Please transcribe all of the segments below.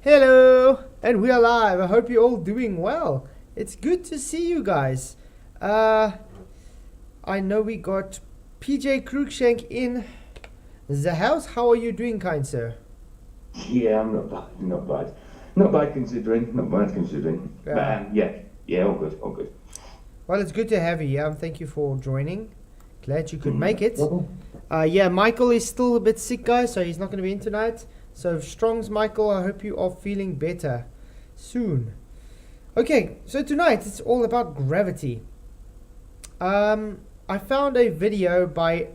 Hello, and we are live. I hope you're all doing well. It's good to see you guys. I know we got PJ Cruikshank in the house. How are you doing, kind sir? Yeah, I'm not bad, not bad. Not bad considering, not bad considering. But yeah, all good, all good. Well, it's good to have you here. Thank you for joining. Glad you could make it. Trouble? Yeah, Michael is still a bit sick, guys, so he's not going to be in tonight. So, Strong's Michael, I hope you are feeling better soon. Okay, so tonight it's all about gravity. I found a video by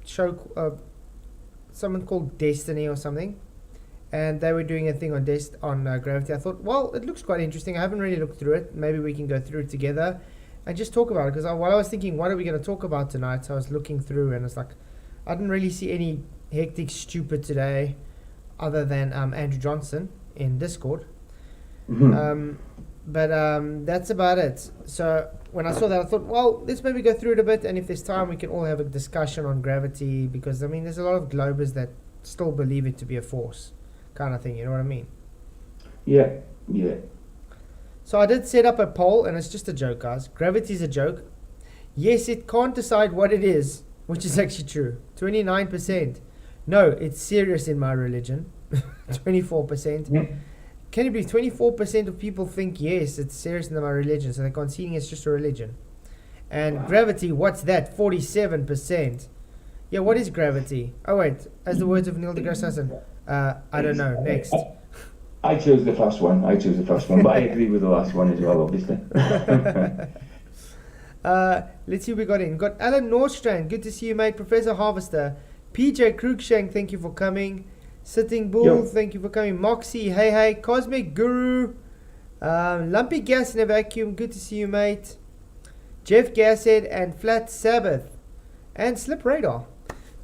someone called Destiny or something, and they were doing a thing on gravity. I thought, well, it looks quite interesting. I haven't really looked through it. Maybe we can go through it together and just talk about it. Because while I was thinking, what are we going to talk about tonight? So I was looking through, and it's like, I didn't really see any hectic stupid today, other than Andrew Johnson in Discord. But that's about it. So when I saw that, I thought, well, let's maybe go through it a bit, and if there's time, we can all have a discussion on gravity, because I mean, there's a lot of globers that still believe it to be a force, kind of thing. You know what I mean? Yeah, yeah. So I did set up a poll, and it's just a joke, guys. Gravity is a joke. Yes, it can't decide what it is, which is actually true. 29%. No, it's serious in my religion. 24%. Yeah. Can you believe 24% of people think, yes, it's serious in my religion, so they're conceding it's just a religion. And Wow. gravity, what's that? 47%. Yeah, what is gravity? Oh, wait, as the words of Neil deGrasse Tyson, I don't know. Next. I chose the first one. But I agree with the last one as well, obviously. Let's see who we got in. Got Alan Nordstrand, good to see you, mate. Professor Harvester. PJ Cruikshank, thank you for coming. Sitting Bull, Yo. thank you for coming. Moxie, hey. Cosmic Guru. Lumpy Gas in a Vacuum, good to see you, mate. Jeff Gashead and Flat Sabbath. And Slip Radar.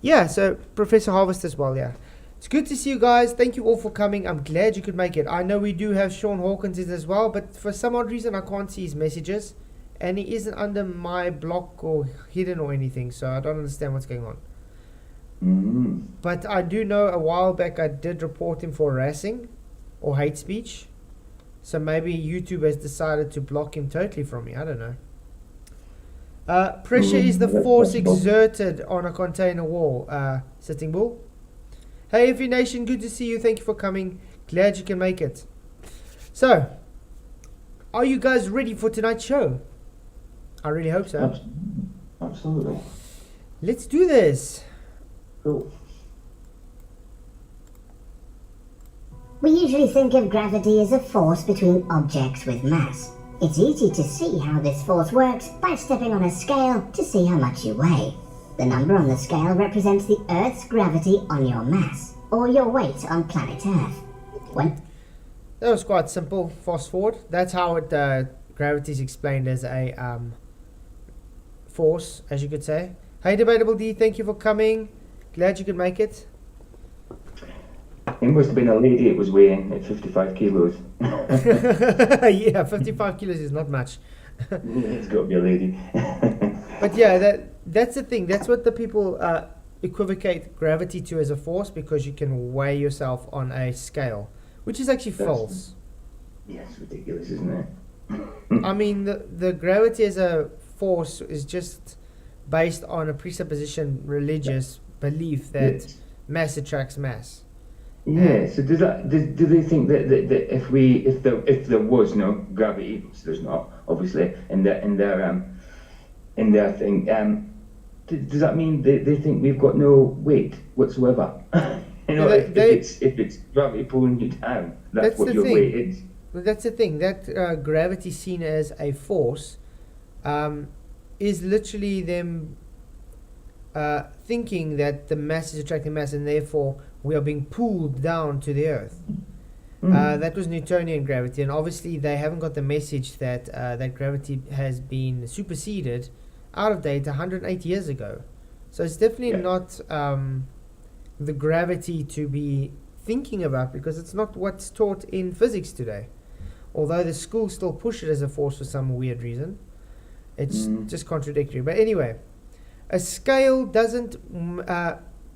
Yeah, so Professor Harvest as well, yeah. It's good to see you guys. Thank you all for coming. I'm glad you could make it. I know we do have Sean Hawkins in as well, but for some odd reason I can't see his messages. And he isn't under my block or hidden or anything, so I don't understand what's going on. But I do know a while back I did report him for harassing or hate speech. So maybe YouTube has decided to block him totally from me. I don't know. Pressure is the That's force possible. exerted on a container wall. Sitting Bull. Hey, Effie Nation, good to see you. Thank you for coming. Glad you can make it. So, are you guys ready for tonight's show? I really hope so. Absolutely. Let's do this. Cool. We usually think of gravity as a force between objects with mass. It's easy to see how this force works by stepping on a scale to see how much you weigh. The number on the scale represents the Earth's gravity on your mass, or your weight on planet Earth. When That was quite simple. Fast forward. That's how gravity is explained as a force, as you could say. Hey, Debatable D, thank you for coming. Glad you could make it. It must have been a lady it was weighing at 55 kilos. Yeah, 55 kilos is not much. It's got to be a lady. But yeah, that's the thing. That's what the people equivocate gravity to as a force, because you can weigh yourself on a scale, which is actually false. Yeah, it's ridiculous, isn't it? I mean, the gravity as a force is just based on a presupposition religious belief that Yes. mass attracts mass. Yeah. So do they think that if there was no gravity, which there's not, obviously, in their thing, does that mean they think we've got no weight whatsoever? If it's gravity pulling you down, that's what the your thing. weight is. But that's the thing. That gravity seen as a force is literally them thinking that the mass is attracting mass, and therefore we are being pulled down to the earth. That was Newtonian gravity, and obviously they haven't got the message that that gravity has been superseded, out of date 180 years ago. So it's definitely not the gravity to be thinking about, because it's not what's taught in physics today. Although the schools still push it as a force for some weird reason. It's just contradictory. But anyway, a scale doesn't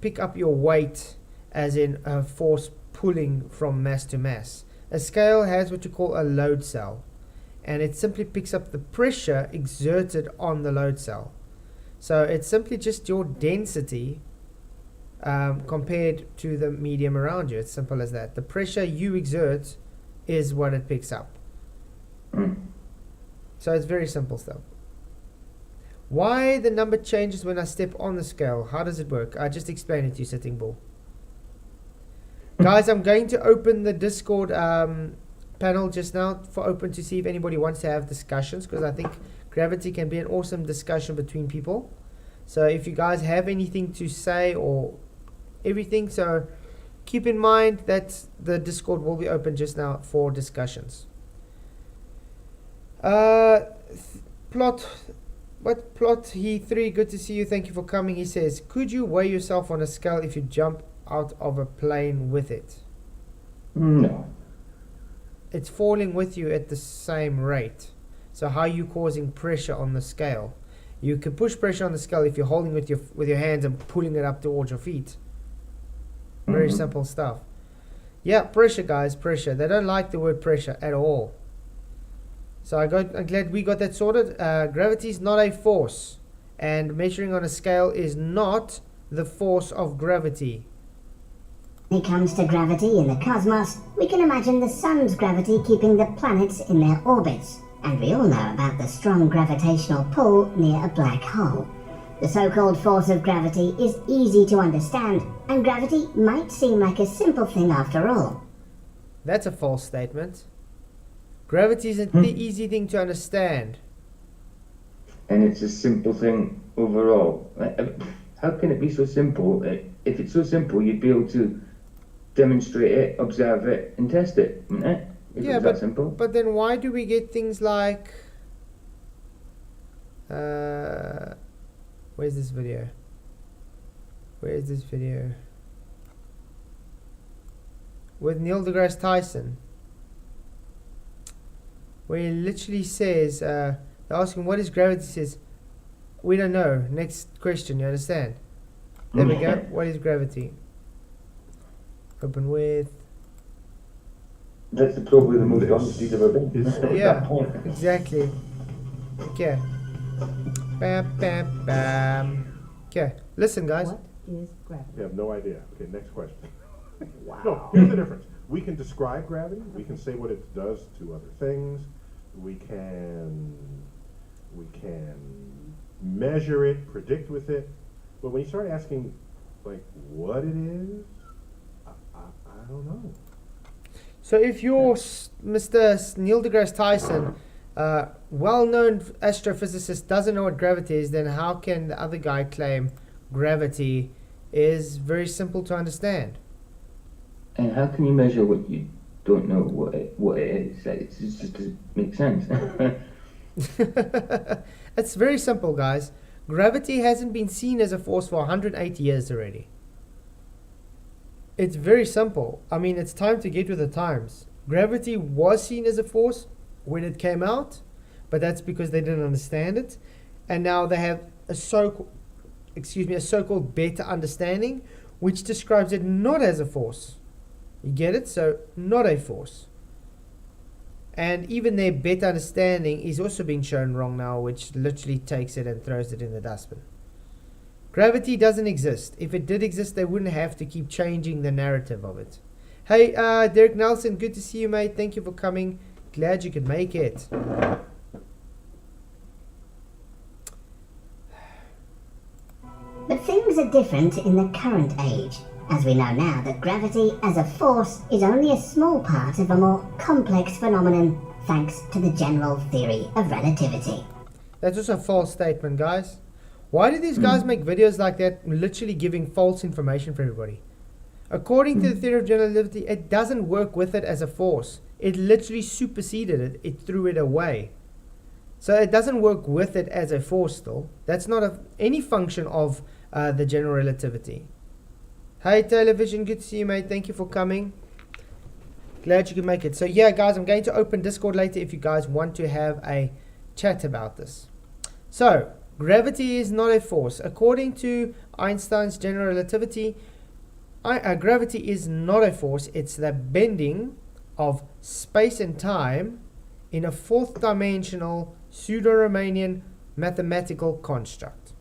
pick up your weight as in a force pulling from mass to mass. A scale has what you call a load cell, and it simply picks up the pressure exerted on the load cell. So it's simply just your density compared to the medium around you. It's simple as that. The pressure you exert is what it picks up. So it's very simple stuff. Why the number changes when I step on the scale? How does it work? I just explained it to you, Sitting Bull. Guys, I'm going to open the Discord panel just now for open to see if anybody wants to have discussions, because I think gravity can be an awesome discussion between people. So if you guys have anything to say or everything, so keep in mind that the Discord will be open just now for discussions. Plot he 3, good to see you, thank you for coming. He says, could you weigh yourself on a scale if you jump out of a plane with it? No. It's falling with you at the same rate. So how are you causing pressure on the scale? You can push pressure on the scale if you're holding with your hands and pulling it up towards your feet. Very simple stuff. Yeah, pressure, guys, pressure. They don't like the word pressure at all. So I'm glad we got that sorted. Gravity is not a force, and measuring on a scale is not the force of gravity. When it comes to gravity in the cosmos, we can imagine the sun's gravity keeping the planets in their orbits, and we all know about the strong gravitational pull near a black hole. The so-called force of gravity is easy to understand, and gravity might seem like a simple thing after all. That's a false statement. Gravity isn't the easy thing to understand. And it's a simple thing overall. How can it be so simple? If it's so simple, you'd be able to demonstrate it, observe it, and test it, wouldn't it? If it was that simple. But then why do we get things like... where's this video? Where's this video? With Neil deGrasse Tyson, where he literally says, they're asking what is gravity, he says, we don't know. Next question, you understand? There we go. What is gravity? Open with. That's probably the most honest he's ever been. Yeah, exactly. Okay. Bam, bam, bam. Okay, listen, guys. What is gravity? You have no idea. Okay, next question. Wow. No, here's the difference. We can describe gravity. We can say what it does to other things. We can measure it, predict with it. But when you start asking, like, what it is, I don't know. So if you're Mr. Neil deGrasse Tyson, well-known astrophysicist, doesn't know what gravity is, then how can the other guy claim gravity is very simple to understand? And how can you measure what you don't know what it is? It just doesn't make sense. It's very simple, guys. Gravity hasn't been seen as a force for 180 years already. It's very simple. I mean, it's time to get with the times. Gravity was seen as a force when it came out, but that's because they didn't understand it. And now they have a so-called better understanding, which describes it not as a force. You get it? So, not a force. And even their better understanding is also being shown wrong now, which literally takes it and throws it in the dustbin. Gravity doesn't exist. If it did exist, they wouldn't have to keep changing the narrative of it. Hey, Derek Nelson, good to see you, mate. Thank you for coming. Glad you could make it. But things are different in the current age, as we know now that gravity as a force is only a small part of a more complex phenomenon thanks to the general theory of relativity. That's also a false statement, guys. Why do these guys make videos like that, literally giving false information for everybody? According to the theory of general relativity, it doesn't work with it as a force. It literally superseded it. It threw it away. So it doesn't work with it as a force still. That's not any function of the general relativity. Hey, Television, good to see you, mate. Thank you for coming. Glad you could make it. So yeah, guys, I'm going to open Discord later if you guys want to have a chat about this. So, gravity is not a force. According to Einstein's general relativity, Gravity is not a force, it's the bending of space and time in a fourth dimensional pseudo-Riemannian mathematical construct.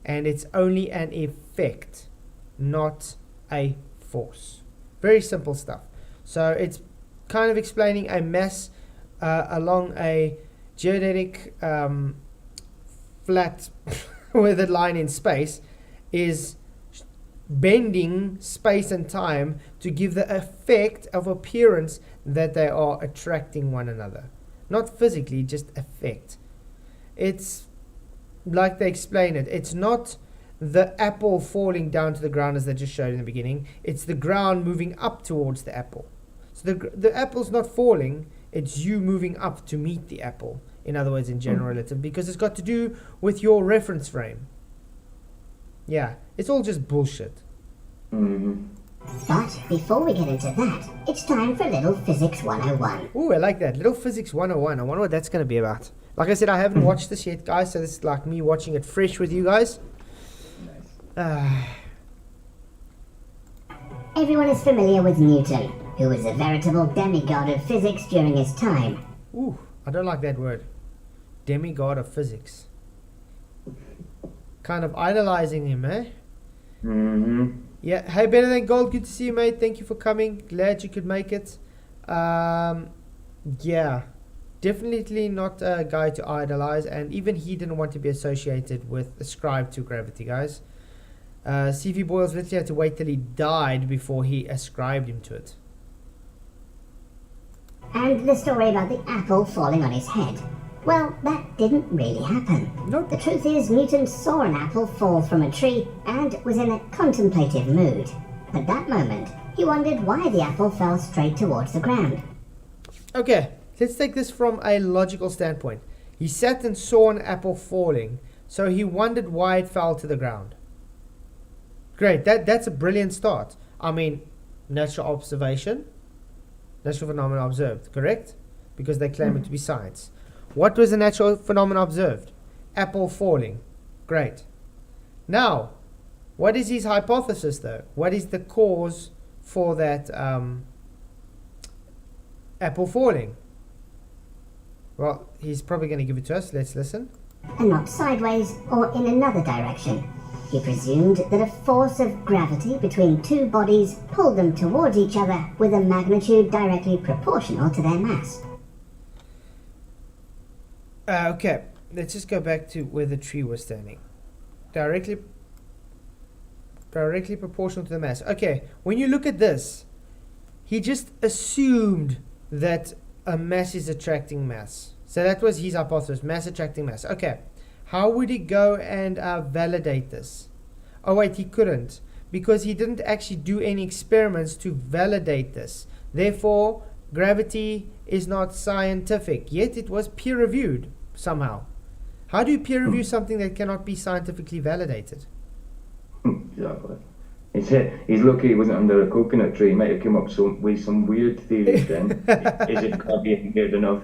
And it's only an effect, not a force. Very simple stuff. So it's kind of explaining a mass along a geodetic flat weathered line in space is bending space and time to give the effect of appearance that they are attracting one another. Not physically, just effect. It's like they explain it. It's not the apple falling down to the ground as they just showed in the beginning. It's the ground moving up towards the apple. So the apple's not falling, it's you moving up to meet the apple. In other words, in general relativity, because it's got to do with your reference frame. Yeah, it's all just bullshit. But before we get into that, it's time for Little Physics 101. Ooh, I like that. Little Physics 101. I wonder what that's going to be about. Like I said, I haven't watched this yet, guys, so this is like me watching it fresh with you guys. Everyone is familiar with Newton, who was a veritable demigod of physics during his time. Ooh, I don't like that word. Demigod of physics. Kind of idolizing him, eh? Yeah. Hey, Better Than Gold, good to see you, mate. Thank you for coming. Glad you could make it. Yeah. Definitely not a guy to idolize, and even he didn't want to be associated with ascribed to gravity, guys. CV Boyles literally had to wait till he died before he ascribed him to it. And the story about the apple falling on his head. Well, that didn't really happen. Nope. The truth is, Newton saw an apple fall from a tree and was in a contemplative mood. At that moment, he wondered why the apple fell straight towards the ground. Okay, let's take this from a logical standpoint. He sat and saw an apple falling, so he wondered why it fell to the ground. Great, that's a brilliant start. I mean, natural observation, natural phenomena observed, correct? Because they claim it to be science. What was the natural phenomenon observed? Apple falling. Great. Now, what is his hypothesis though? What is the cause for that apple falling? Well, he's probably going to give it to us. Let's listen. And not sideways or in another direction. He presumed that a force of gravity between two bodies pulled them towards each other with a magnitude directly proportional to their mass. Okay, let's just go back to where the tree was standing. Directly proportional to the mass. Okay, when you look at this, he just assumed that a mass is attracting mass. So that was his hypothesis, mass attracting mass. Okay, how would he go and validate this? Oh wait, he couldn't, because he didn't actually do any experiments to validate this. Therefore, gravity is not scientific, yet it was peer-reviewed somehow. How do you peer-review something that cannot be scientifically validated? Exactly. He's lucky he wasn't under a coconut tree. He might have come up with some weird theories then. Isn't gravity weird enough?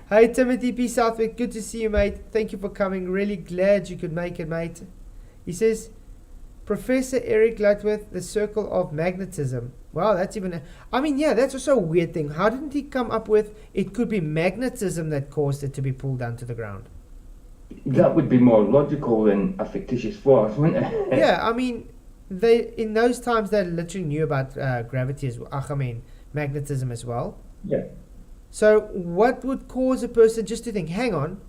Hey Timothy P. Southwick, good to see you, mate. Thank you for coming. Really glad you could make it, mate. He says, Professor Eric Ludwig, the circle of magnetism. Wow, that's even yeah, that's also a weird thing. How didn't he come up with it could be magnetism that caused it to be pulled down to the ground? That would be more logical than a fictitious force, wouldn't it? Yeah, I mean, they in those times they literally knew about gravity as well. Magnetism as well. Yeah. So what would cause a person just to think, hang on,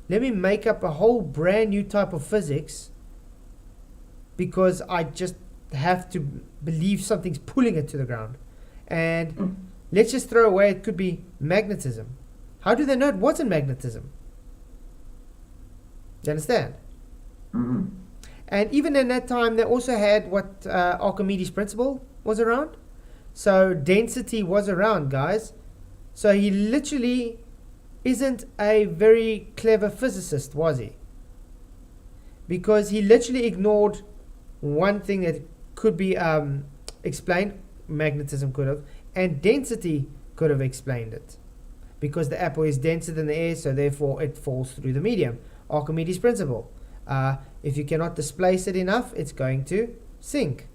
let me make up a whole brand new type of physics because I just have to believe something's pulling it to the ground. And let's just throw away it could be magnetism. How do they know it wasn't magnetism? Do you understand? Mm-hmm. And even in that time, they also had what Archimedes' principle was around. So density was around, guys. So he literally isn't a very clever physicist, was he? Because he literally ignored one thing that could be explained, magnetism could have, and density could have explained it. Because the apple is denser than the air, so therefore it falls through the medium. Archimedes' principle. If you cannot displace it enough, it's going to sink.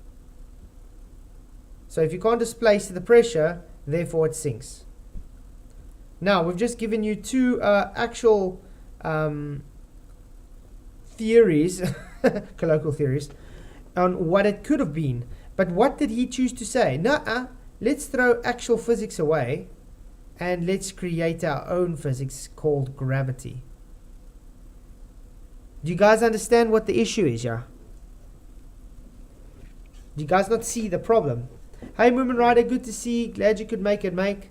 So if you can't displace the pressure, therefore it sinks. Now, we've just given you two actual theories, colloquial theories, on what it could have been. But what did he choose to say? Nuh-uh, let's throw actual physics away and let's create our own physics called gravity. Do you guys understand what the issue is, yeah? Do you guys not see the problem? Hey, Moomin Rider, good to see you. Glad you could make it, mate.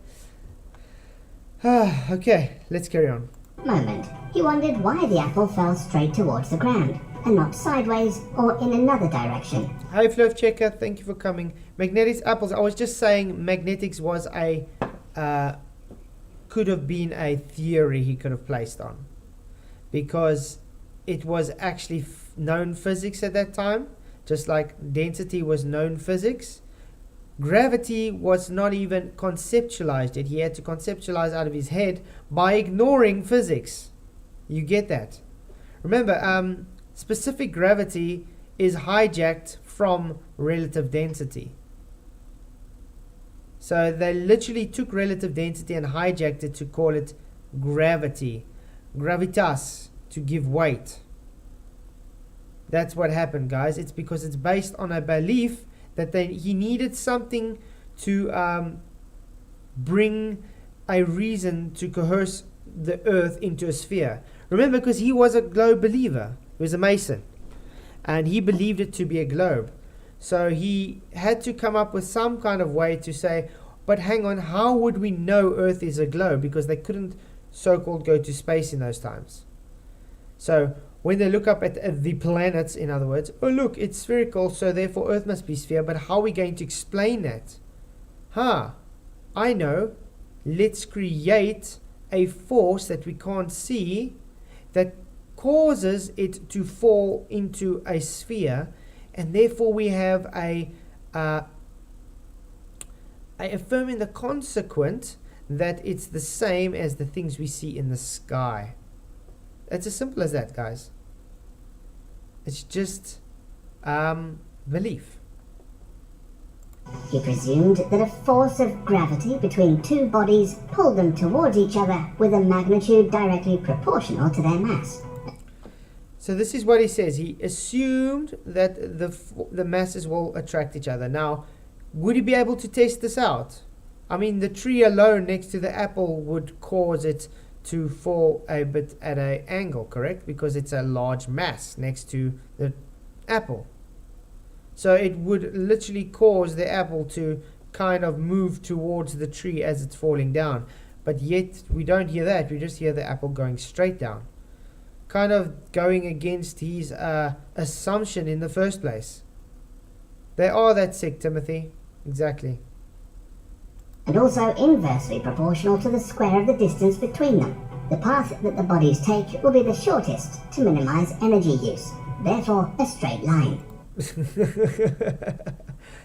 Okay, let's carry on. Moment. He wondered why the apple fell straight towards the ground and not sideways or in another direction. Hey, Fluff Checker, thank you for coming. Magnetics apples. I was just saying magnetics was a could have been a theory he could have placed on, because it was actually known physics at that time, just like density was known physics. Gravity was not even conceptualized yet. He had to conceptualize out of his head by ignoring physics. You get that? Remember, specific gravity is hijacked from relative density. So they literally took relative density and hijacked it to call it gravity. Gravitas, to give weight. That's what happened, guys. It's because it's based on a belief that he needed something to bring a reason to coerce the earth into a sphere. Remember, because he was a globe believer. He was a Mason. And he believed it to be a globe. So he had to come up with some kind of way to say, but hang on, how would we know Earth is a globe? Because they couldn't so-called go to space in those times. So when they look up at the planets, in other words, oh look, it's spherical, so therefore Earth must be sphere. But how are we going to explain that? I know. Let's create a force that we can't see that causes it to fall into a sphere, and therefore we have affirming the consequent that it's the same as the things we see in the sky. It's as simple as that, guys. It's just belief. He presumed that a force of gravity between two bodies pulled them towards each other with a magnitude directly proportional to their mass. So this is what he says. He assumed that the masses will attract each other. Now, would he be able to test this out? I mean, the tree alone next to the apple would cause it to fall a bit at an angle, correct? Because it's a large mass next to the apple. So it would literally cause the apple to kind of move towards the tree as it's falling down. But yet we don't hear that. We just hear the apple going straight down. Kind of going against his assumption in the first place. They are that sick, Timothy. Exactly. And also inversely proportional to the square of the distance between them. The path that the bodies take will be the shortest to minimize energy use. Therefore, a straight line.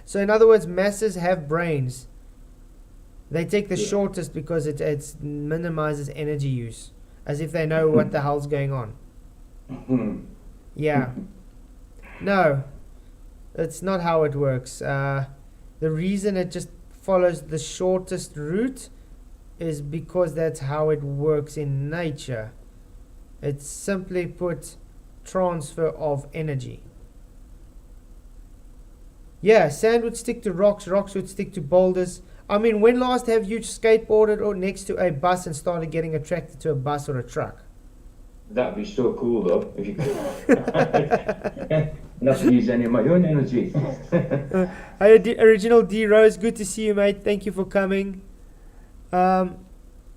So in other words, masses have brains. They take the shortest because it minimizes energy use. As if they know what the hell's going on. Yeah. No. That's not how it works. The reason it just follows the shortest route is because that's how it works in nature. It's simply put transfer of energy. Yeah, sand would stick to rocks, rocks would stick to boulders. I mean, when last have you skateboarded or next to a bus and started getting attracted to a bus or a truck? That'd be so cool though, if you could. Not to use any of my own energy. Hey, Original D Rose, good to see you, mate. Thank you for coming.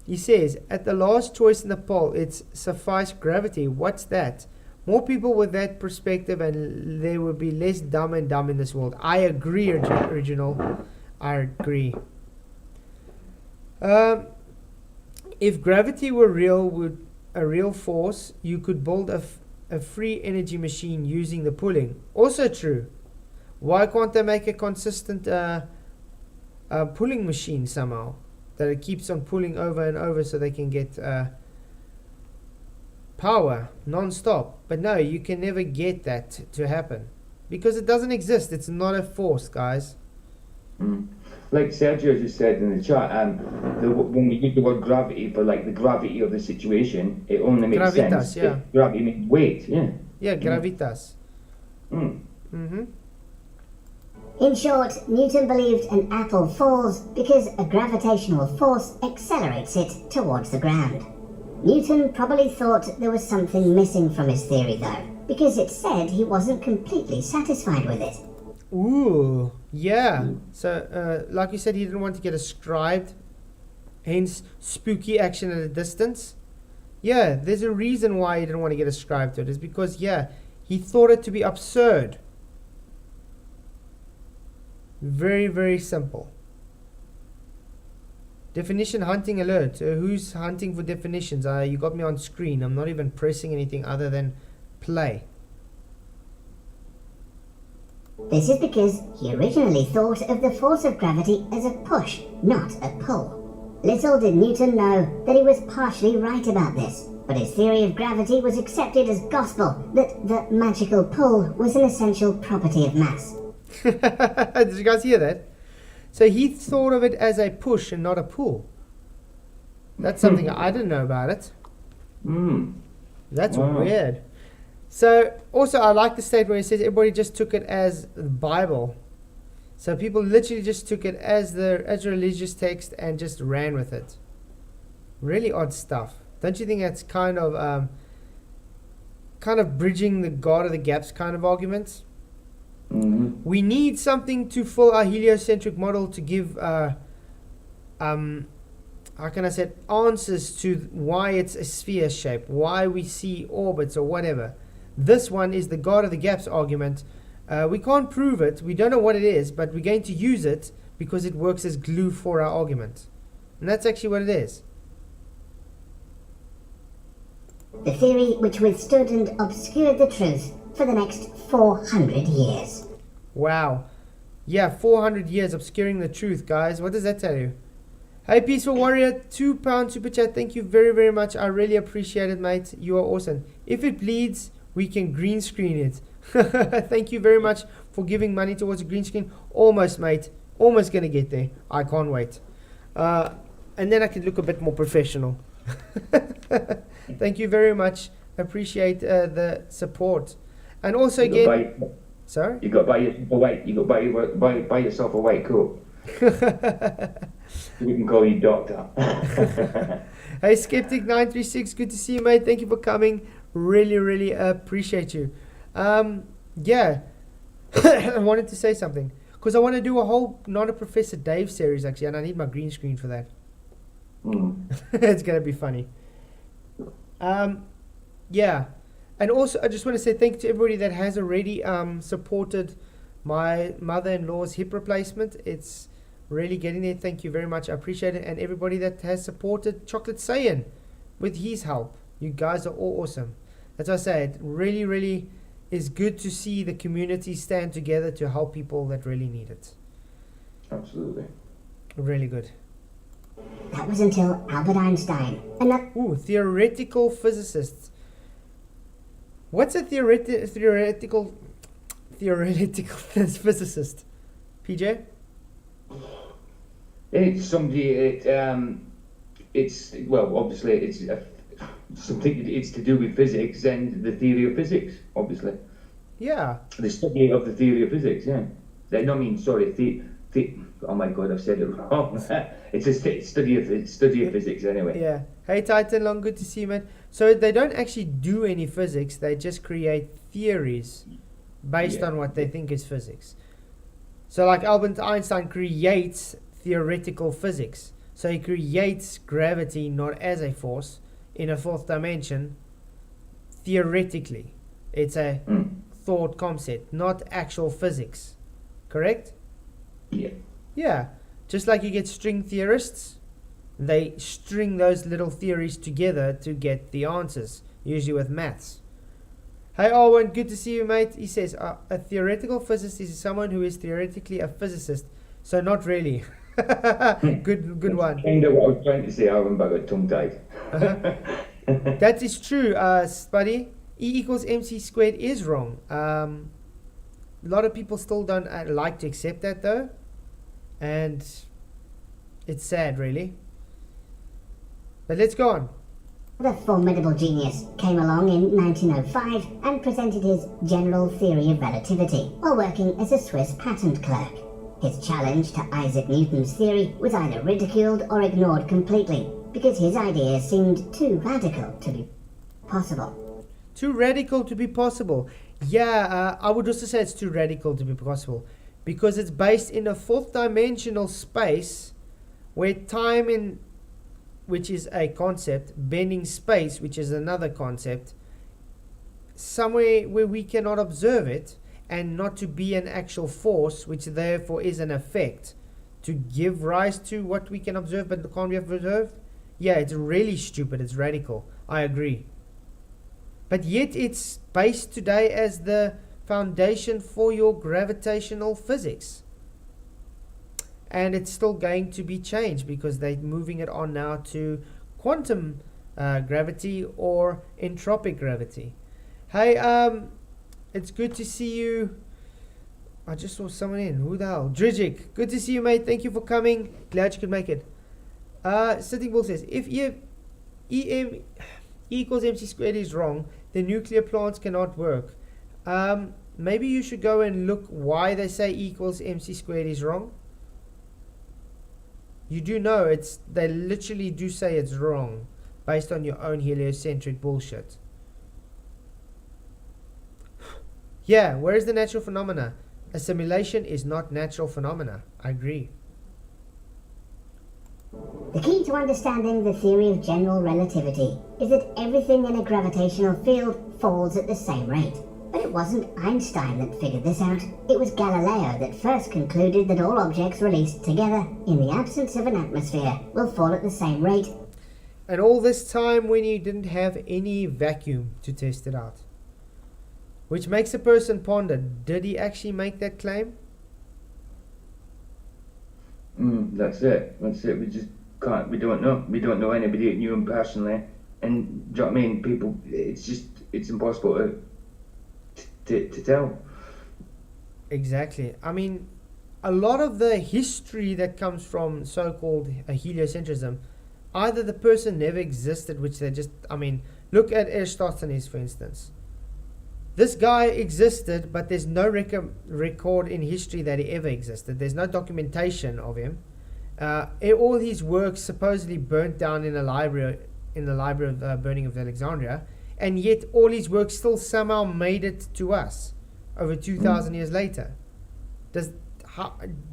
He says, at the last choice in the poll, it's suffice gravity. What's that? More people with that perspective and there will be less dumb and dumb in this world. I agree, Original. I agree. If gravity were real, would a real force, you could build a free energy machine using the pulling. Also true. Why can't they make a consistent pulling machine somehow? That it keeps on pulling over and over so they can get power non-stop. But no, you can never get that to happen. because it doesn't exist. It's not a force, guys. Like Sergio just said in the chat, when we use the word gravity for like the gravity of the situation, it only makes Gravitas, sense yeah. if gravity means weight. Yeah. Yeah, gravitas. Mm. Mm-hmm. In short, Newton believed an apple falls because a gravitational force accelerates it towards the ground. Newton probably thought there was something missing from his theory though, because it said he wasn't completely satisfied with it. Ooh, yeah. So, like you said, he didn't want to get ascribed, hence spooky action at a distance. Yeah, there's a reason why he didn't want to get ascribed to it. It's because, yeah, he thought it to be absurd. Very, very simple. Definition hunting alert. Who's hunting for definitions? You got me on screen. I'm not even pressing anything other than play. This is because he originally thought of the force of gravity as a push, not a pull. Little did Newton know that he was partially right about this, but his theory of gravity was accepted as gospel, that the magical pull was an essential property of mass. Did you guys hear that? So he thought of it as a push and not a pull. That's something I didn't know about it. That's Wow. weird. So also I like the state where he says everybody just took it as the Bible. So people literally just took it as a religious text and just ran with it. Really odd stuff. Don't you think that's kind of bridging the God of the gaps kind of arguments? We need something to fill our heliocentric model to give how can I say it, answers to why it's a sphere shape, why we see orbits or whatever. This one is the God of the gaps argument. We can't prove it, we don't know what it is, but we're going to use it because it works as glue for our argument. And that's actually what it is. The theory which withstood and obscured the truth for the next 400 years. Wow. Yeah, 400 years obscuring the truth, guys. What does that tell you? Hey, Peaceful Warrior, £2 super chat. Thank you very, very much. I really appreciate it, mate. You are awesome. If it bleeds, we can green screen it. Thank you very much for giving money towards a green screen. Almost, mate. Almost going to get there. I can't wait. And then I can look a bit more professional. Thank you very much. Appreciate the support. And also again... Sorry? You got to buy yourself a white. You got to buy yourself a white coat. We can call you doctor. Hey, Skeptic936, good to see you, mate. Thank you for coming. Really, really appreciate you. Yeah, I wanted to say something because I want to do a whole Not a Professor Dave series actually, and I need my green screen for that. It's gonna be funny. Yeah. And also, I just want to say thank you to everybody that has already supported my mother-in-law's hip replacement. It's really getting there. Thank you very much. I appreciate it. And everybody that has supported Chocolate Saiyan with his help. You guys are all awesome. As I say, it really, really is good to see the community stand together to help people that really need it. Absolutely. Really good. That was until Albert Einstein. Ooh, theoretical physicists. What's a theoretical physicist? PJ? It's somebody. It's well, obviously, it's something. It's to do with physics and the theory of physics. Obviously. Yeah. The study of the theory of physics. Yeah. No, I mean, sorry. Oh my God, I've said it wrong. It's a study of physics anyway. Yeah. Hey Titan, long good to see you, man. So they don't actually do any physics, they just create theories based on what they think is physics. So like Albert Einstein creates theoretical physics. So he creates gravity not as a force in a fourth dimension theoretically. It's a thought concept, not actual physics. Correct? Yeah. Yeah. Just like you get string theorists, they string those little theories together to get the answers, usually with maths. Hey Owen, good to see you, mate. He says, a theoretical physicist is someone who is theoretically a physicist. So not really. Good one. Kind of what I was trying to say, Aaron, but I got tongue-tied. That is true, Spuddy. E equals mc squared is wrong. a lot of people still don't like to accept that though, and it's sad, really. But let's go on. The formidable genius came along in 1905 and presented his general theory of relativity while working as a Swiss patent clerk. His challenge to Isaac Newton's theory was either ridiculed or ignored completely because his ideas seemed too radical to be possible. Too radical to be possible. Yeah, I would also say it's too radical to be possible because it's based in a fourth dimensional space where time in which is a concept, bending space, which is another concept, somewhere where we cannot observe it, and not to be an actual force, which therefore is an effect, to give rise to what we can observe but can't be observed. Yeah, it's really stupid, it's radical, I agree. But yet it's based today as the foundation for your gravitational physics. And it's still going to be changed because they're moving it on now to quantum gravity or entropic gravity. Hey, it's good to see you. I just saw someone in. Who the hell? Drijik. Good to see you, mate. Thank you for coming. Glad you could make it. Sitting Bull says, if E equals mc squared is wrong, then nuclear plants cannot work. Maybe you should go and look why they say E equals mc squared is wrong. You do know they literally do say it's wrong based on your own heliocentric bullshit. Yeah, where is the natural phenomena? Assimilation is not natural phenomena. I agree. The key to understanding the theory of general relativity is that everything in a gravitational field falls at the same rate. But it wasn't Einstein that figured this out. It was Galileo that first concluded that all objects released together in the absence of an atmosphere will fall at the same rate. And all this time when you didn't have any vacuum to test it out. Which makes a person ponder, did he actually make that claim? That's it. We just can't, we don't know. We don't know anybody that knew him personally. And, do you know what I mean? People, it's impossible to tell. Exactly. I mean, a lot of the history that comes from so-called heliocentrism, either the person never existed, which they just, I mean, look at Aristophanes, for instance. This guy existed, but there's no record in history that he ever existed. There's no documentation of him. All his works supposedly burnt down in the library of burning of Alexandria, and yet all his works still somehow made it to us over 2,000 years later. Does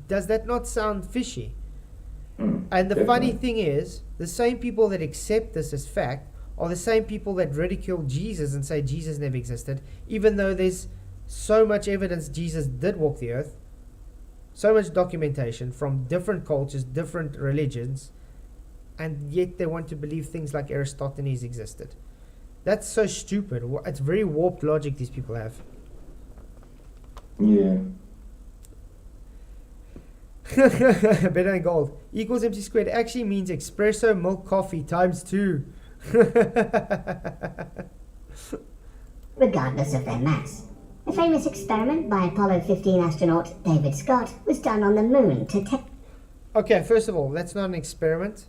that not sound fishy? And the funny thing is, the same people that accept this as fact are the same people that ridicule Jesus and say Jesus never existed, even though there's so much evidence Jesus did walk the earth, so much documentation from different cultures, different religions, and yet they want to believe things like Aristophanes existed. That's so stupid. It's very warped logic these people have. Yeah. Better than gold. Equals MC squared actually means espresso milk coffee times 2. Regardless of their mass. A famous experiment by Apollo 15 astronaut David Scott was done on the moon to test. Okay, first of all, that's not an experiment.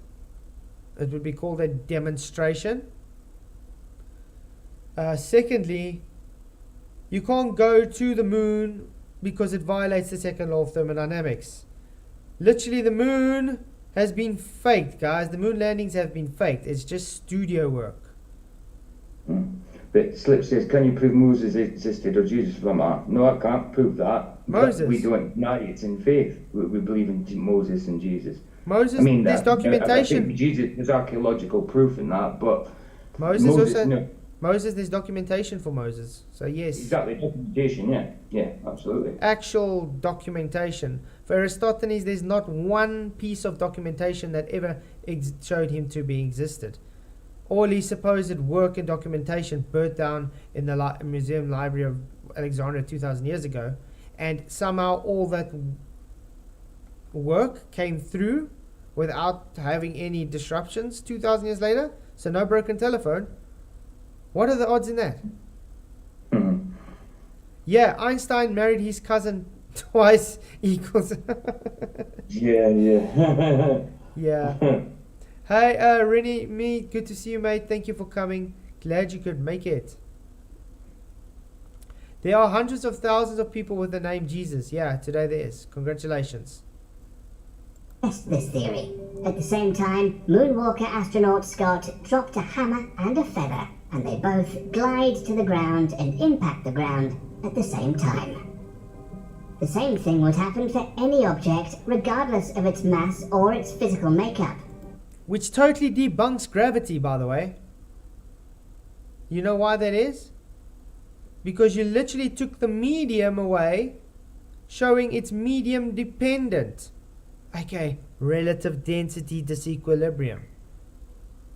It would be called a demonstration. Secondly, you can't go to the moon because it violates the second law of thermodynamics. Literally, the moon has been faked, guys. The moon landings have been faked. It's just studio work. But Slip says, can you prove Moses existed or Jesus from that? No, I can't prove that. Moses. But we don't deny it's in faith. We believe in Moses and Jesus. Moses, I mean, there's documentation. I think Jesus, there's archaeological proof in that, but Moses also... no. Moses, there's documentation for Moses. So yes. Exactly, documentation, yeah. Yeah, absolutely. Actual documentation. For Aristophanes, there's not one piece of documentation that ever showed him to be existed. All his supposed work and documentation burnt down in the Museum Library of Alexandria 2,000 years ago. And somehow all that work came through without having any disruptions 2,000 years later. So no broken telephone. What are the odds in that? Yeah, Einstein married his cousin twice equals. Yeah. Yeah. Hey, Rennie, me, good to see you, mate. Thank you for coming. Glad you could make it. There are hundreds of thousands of people with the name Jesus. Yeah, today there is. Congratulations. Test this theory. At the same time, moonwalker astronaut Scott dropped a hammer and a feather, and they both glide to the ground and impact the ground at the same time. The same thing would happen for any object, regardless of its mass or its physical makeup. Which totally debunks gravity, by the way. You know why that is? Because you literally took the medium away, showing it's medium dependent. Okay, relative density disequilibrium.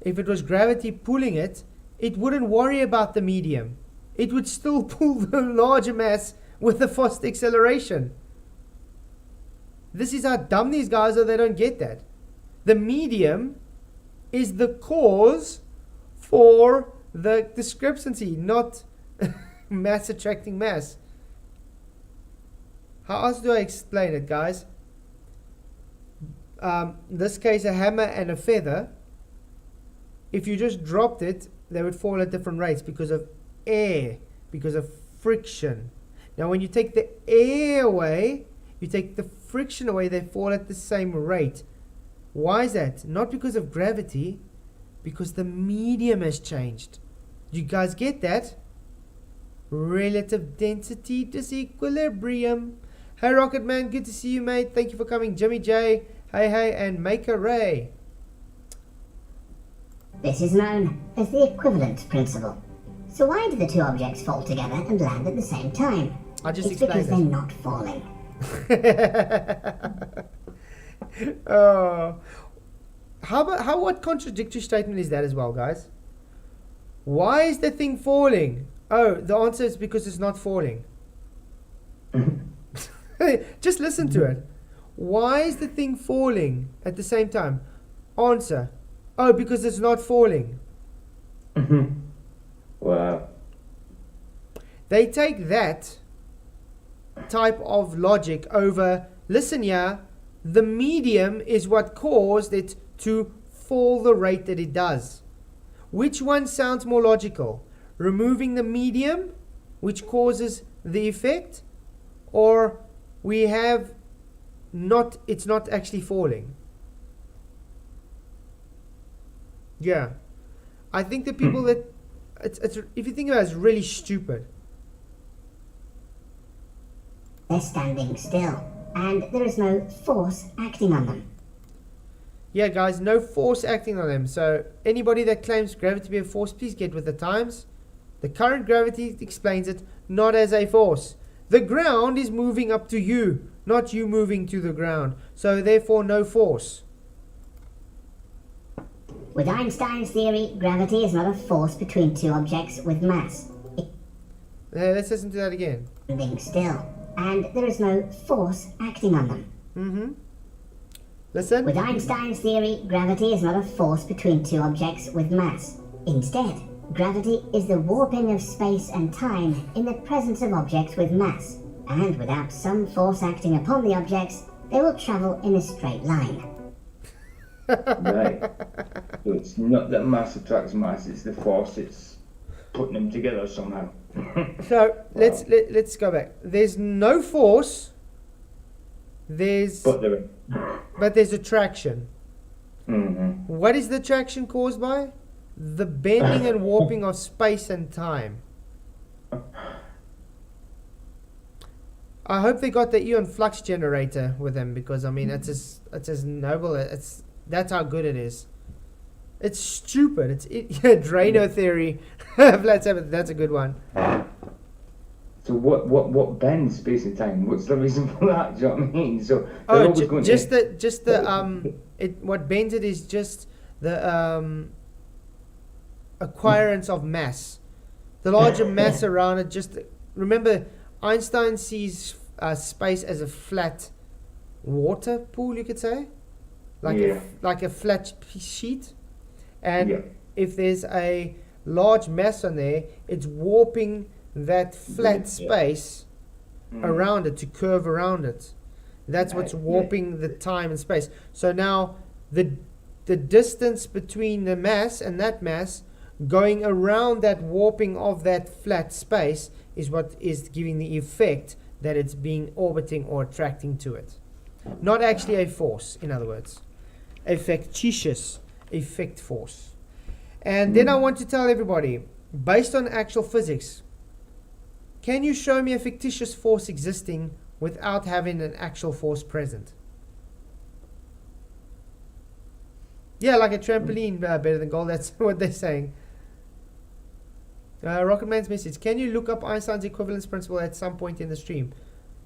If it was gravity pulling it, it wouldn't worry about the medium. It would still pull the larger mass with the fast acceleration. This is how dumb these guys are, they don't get that. The medium is the cause for the discrepancy, not mass attracting mass. How else do I explain it, guys? In this case, a hammer and a feather, if you just dropped it, they would fall at different rates because of air, because of friction. Now, when you take the air away, you take the friction away, they fall at the same rate. Why is that? Not because of gravity, because the medium has changed. You guys get that? Relative density disequilibrium. Hey, Rocket Man, good to see you, mate. Thank you for coming. Jimmy J, hey, and Maker Ray. This is known as the equivalent principle. So why do the two objects fall together and land at the same time? I just It's because explained they're not falling. Oh, what contradictory statement is that as well, guys? Why is the thing falling? Oh, the answer is because it's not falling. Just listen to it. Why is the thing falling at the same time? Answer. Oh, because it's not falling. Wow. They take that type of logic over, listen here, the medium is what caused it to fall the rate that it does. Which one sounds more logical? Removing the medium, which causes the effect, or we have it's not actually falling? Yeah. I think the people that, it's if you think about it, it's really stupid. They're standing still, and there is no force acting on them. Yeah, guys, no force acting on them. So anybody that claims gravity to be a force, please get with the times. The current gravity explains it not as a force. The ground is moving up to you, not you moving to the ground. So therefore, no force. With Einstein's theory, gravity is not a force between two objects with mass. Let's listen to that again. It's standing still, and there is no force acting on them. Listen. With Einstein's theory, gravity is not a force between two objects with mass. Instead, gravity is the warping of space and time in the presence of objects with mass, and without some force acting upon the objects, they will travel in a straight line. Right. So it's not that mass attracts mass, it's the force, it's putting them together somehow. So let's go back. There's no force. But there's attraction. What is the attraction caused by? The bending and warping of space and time. I hope they got the Eon flux generator with them, because I mean it's as noble. That's how good it is. It's stupid. Drano theory. Flat Sabbath. That's a good one. So what bends space and time? What's the reason for that? Do you know what I mean? So what bends it is just the acquirance of mass. The larger mass around it. Just remember, Einstein sees space as a flat water pool, you could say, like a flat sheet, and if there's a large mass on there, it's warping that flat space around it, to curve around it. That's what's Right, warping the time and space. So now the distance between the mass and that mass going around that warping of that flat space is what is giving the effect that it's being orbiting or attracting to it. Not actually a force, in other words. A factitious effect force. And then I want to tell everybody, based on actual physics, can you show me a fictitious force existing without having an actual force present? Yeah, like a trampoline, better than gold. That's what they're saying. Rocketman's message. Can you look up Einstein's equivalence principle at some point in the stream?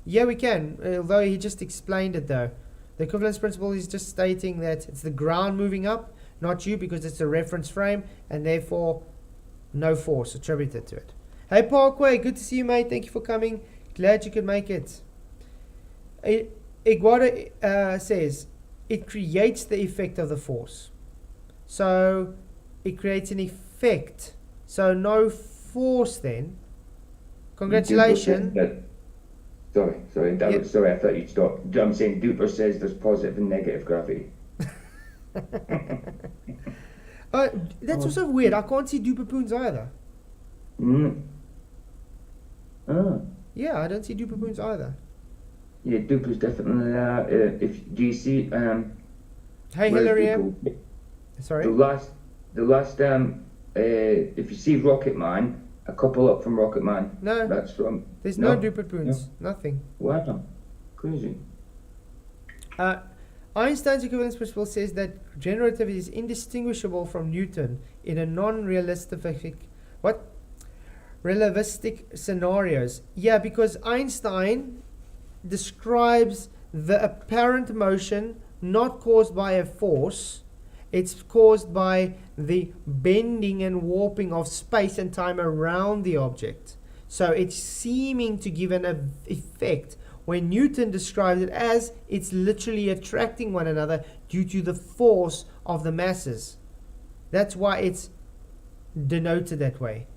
Yeah, we can. Although he just explained it though. The equivalence principle is just stating that it's the ground moving up, not you, because it's a reference frame, and therefore no force attributed to it. Hey Parkway, good to see you, mate. Thank you for coming. Glad you could make it. Iguana says it creates the effect of the force. So it creates an effect. So no force then. Congratulations. Sorry, sorry, I thought you'd stop. I'm saying Duper says there's positive and negative gravity. That's also weird. I can't see duper-poons either. Yeah, I don't see duper-poons either. Yeah, Duper's definitely do you see Hey Hillary, sorry. The last if you see Rocket Man, a couple up from Rocket Man. No, that's from. There's no duper-poons. No. Nothing. Wow, crazy. Einstein's equivalence principle says that general relativity is indistinguishable from Newton in a relativistic scenarios. Yeah, because Einstein describes the apparent motion not caused by a force. It's caused by the bending and warping of space and time around the object. So it's seeming to give an effect, when Newton describes it as it's literally attracting one another due to the force of the masses. That's why it's denoted that way.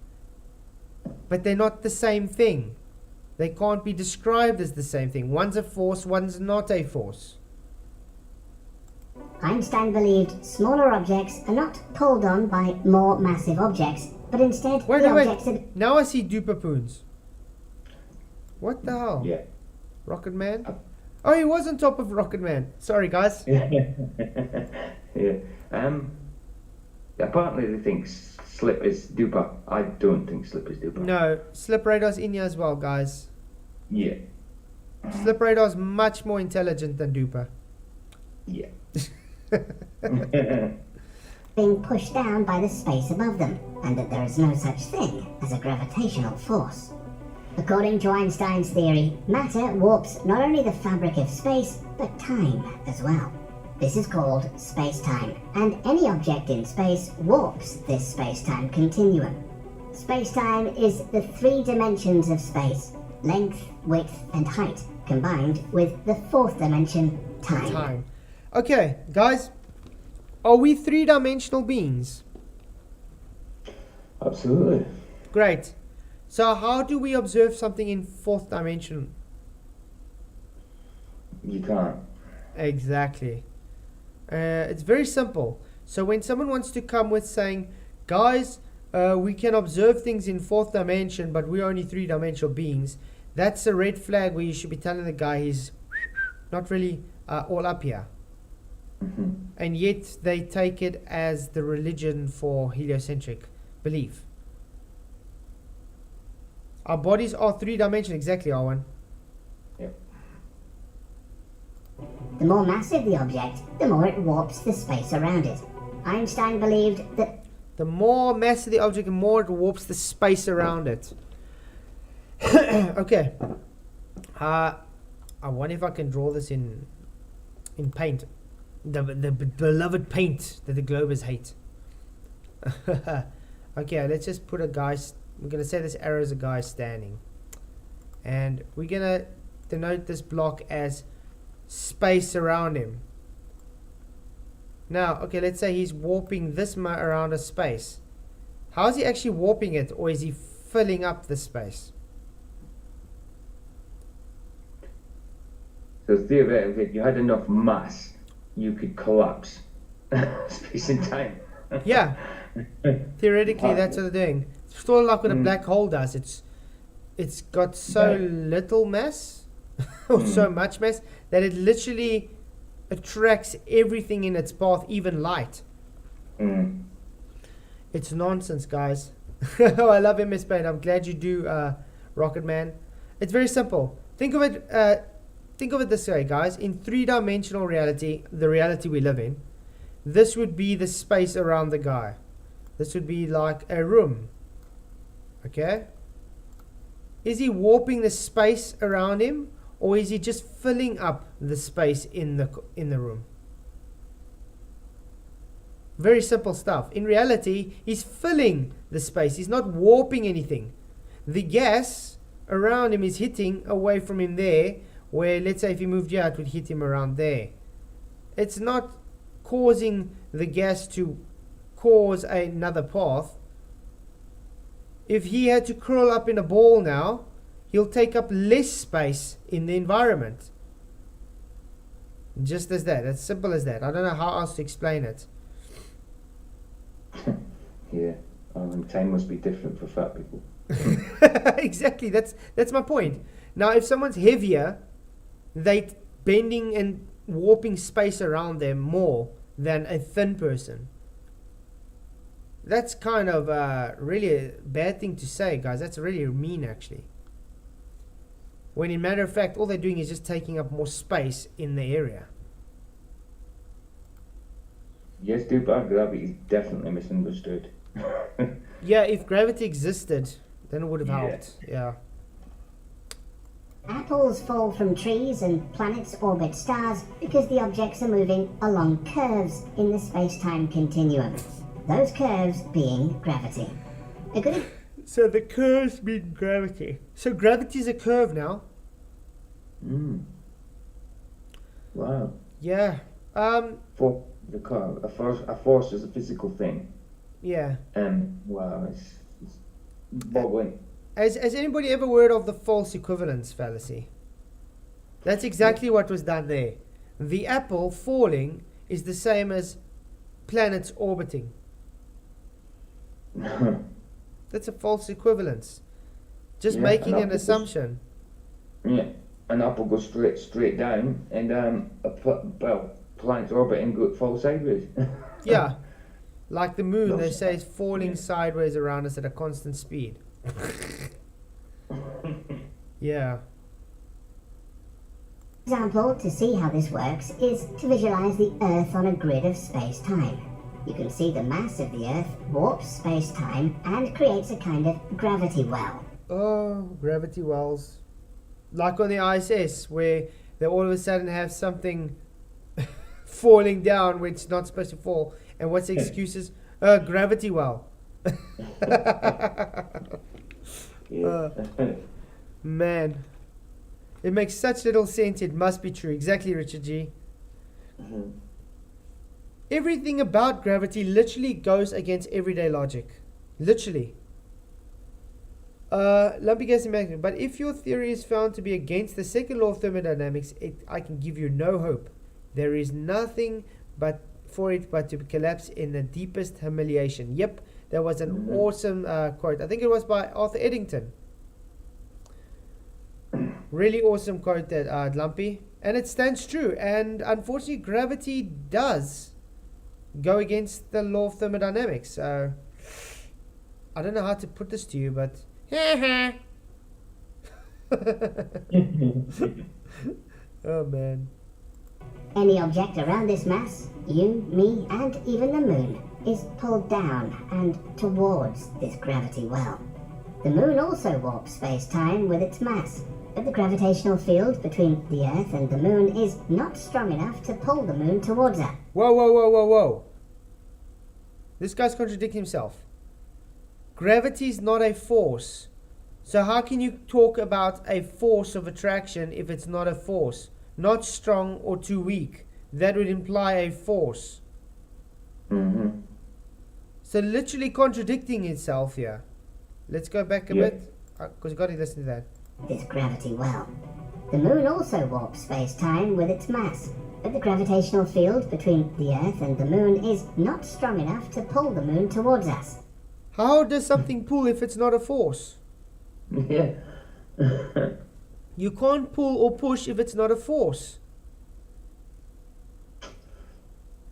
But they're not the same thing. They can't be described as the same thing. One's a force, one's not a force. Einstein believed smaller objects are not pulled on by more massive objects, but instead objects are... Now I see duper-poons. What the hell? Yeah. Rocket Man? Oh, he was on top of Rocket Man. Sorry, guys. Yeah. Apparently they think Slip is Duper. I don't think Slip is Duper. No, Slip Radar's in here as well, guys. Yeah. Slip Radar's much more intelligent than Duper. Yeah. being pushed down by the space above them, and that there is no such thing as a gravitational force. According to Einstein's theory, matter warps not only the fabric of space, but time as well. This is called space-time, and any object in space warps this space-time continuum. Space-time is the 3 dimensions of space: length, width, and height, combined with the 4th dimension, time. Okay, guys, are we 3-dimensional beings? Absolutely. Great. So how do we observe something in 4th dimension? You can't. Exactly. It's very simple. So when someone wants to come with saying, guys, we can observe things in 4th dimension, but we're only 3-dimensional beings, that's a red flag where you should be telling the guy he's not really all up here. Mm-hmm. And yet they take it as the religion for heliocentric belief. Our bodies are 3-dimensional, exactly, Arwen. Yep. The more massive the object, the more it warps the space around it. Einstein believed that the more massive the object, the more it warps the space around it. Okay. I wonder if I can draw this in paint. The beloved paint that the Globers hate. Okay, let's just put a guy. We're going to say this arrow is a guy standing. And we're going to denote this block as space around him. Now, okay, let's say he's warping this around a space. How is he actually warping it, or is he filling up the space? So theoretically, if you had enough mass, you could collapse space and time. Yeah, theoretically that's what they're doing. It's sort of like what a Mm. black hole does. It's got so Right. little mass or so much mass that it literally attracts everything in its path, even light. Mm. It's nonsense, guys. Oh, I love MS Paint. I'm glad you do, Rocket Man. It's very simple. Think of it this way, guys. In three-dimensional reality, the reality we live in, this would be the space around the guy. This would be like a room. Okay? Is he warping the space around him, or is he just filling up the space in the room? Very simple stuff. In reality, he's filling the space. He's not warping anything. The gas around him is hitting away from him there, where, let's say, if he moved here, it would hit him around there. It's not causing the gas to cause another path. If he had to curl up in a ball now, he'll take up less space in the environment. Just as that. As simple as that. I don't know how else to explain it. Yeah. And time must be different for fat people. Exactly. That's my point. Now, if someone's heavier, they're bending and warping space around them more than a thin person. That's kind of really a bad thing to say, guys. That's really mean, actually. When in matter of fact, all they're doing is just taking up more space in the area. Yes, dude, but gravity is definitely misunderstood. Yeah, if gravity existed, then it would have Yeah. helped. Yeah. Apples fall from trees and planets orbit stars because the objects are moving along curves in the space-time continuum. Those curves being gravity. A good So the curves mean gravity. So gravity is a curve now. Mm. Wow. Yeah. For the car, a force is a physical thing. Yeah. Wow, it's boggling. Has anybody ever heard of the false equivalence fallacy? That's exactly what was done there. The apple falling is the same as planets orbiting. That's a false equivalence. Just Yeah, making and an assumption. Yeah, an apple goes straight down, and planet's orbiting falls sideways. Yeah. Like the moon, No, they s- say it's falling yeah. sideways around us at a constant speed. Yeah. example to see how this works is to visualize the Earth on a grid of space-time. You can see the mass of the Earth warps space-time and creates a kind of gravity well. Oh, gravity wells. Like on the ISS, where they all of a sudden have something falling down where it's not supposed to fall. And what's the excuses? Gravity well. Yeah. Man. It makes such little sense. It must be true. Exactly, Richard G. Mhm. Everything about gravity literally goes against everyday logic. Literally. Lumpy gas and magnet. But if your theory is found to be against the second law of thermodynamics, I can give you no hope. There is nothing but to collapse in the deepest humiliation. Yep, that was an awesome quote. I think it was by Arthur Eddington. Really awesome quote that Lumpy. And it stands true. And unfortunately, gravity does go against the law of thermodynamics. So, I don't know how to put this to you, but... Oh, man. Any object around this mass, you, me, and even the moon, is pulled down and towards this gravity well. The moon also warps space-time with its mass, but the gravitational field between the Earth and the moon is not strong enough to pull the moon towards her. Whoa, whoa, whoa, whoa, whoa. This guy's contradicting himself. Gravity is not a force. So how can you talk about a force of attraction if it's not a force? Not strong or too weak. That would imply a force. Mm-hmm. So literally contradicting itself here. Let's go back a Yeah. bit, because you got to listen to that. This gravity well. The moon also warps space-time with its mass, but the gravitational field between the Earth and the moon is not strong enough to pull the moon towards us. How does something pull if it's not a force? Yeah. You can't pull or push if it's not a force.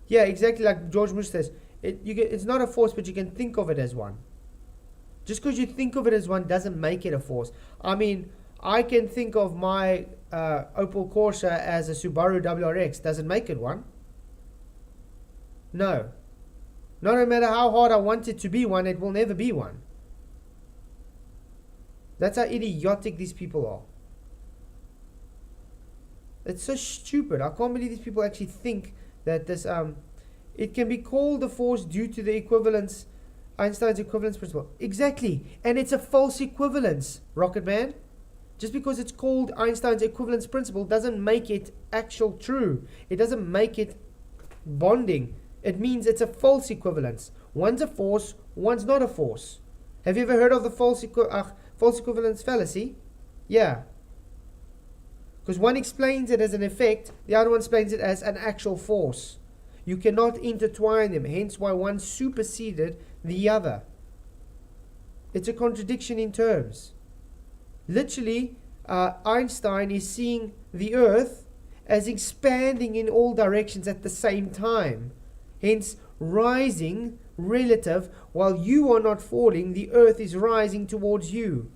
Yeah, exactly like George Bush says. It's not a force, but you can think of it as one. Just because you think of it as one doesn't make it a force. I mean, I can think of my Opel Corsa as a Subaru WRX. Does it make it one? No. No matter how hard I want it to be one, it will never be one. That's how idiotic these people are. It's so stupid. I can't believe these people actually think that this it can be called a force due to the equivalence, Einstein's equivalence principle. Exactly. And it's a false equivalence, Rocket Man. Just because it's called Einstein's equivalence principle doesn't make it actual true. It doesn't make it bonding. It means it's a false equivalence. One's a force, one's not a force. Have you ever heard of the false equivalence fallacy? Yeah. Because one explains it as an effect, the other one explains it as an actual force. You cannot intertwine them, hence why one superseded the other. It's a contradiction in terms. Literally, Einstein is seeing the Earth as expanding in all directions at the same time. Hence, rising relative, while you are not falling, the Earth is rising towards you.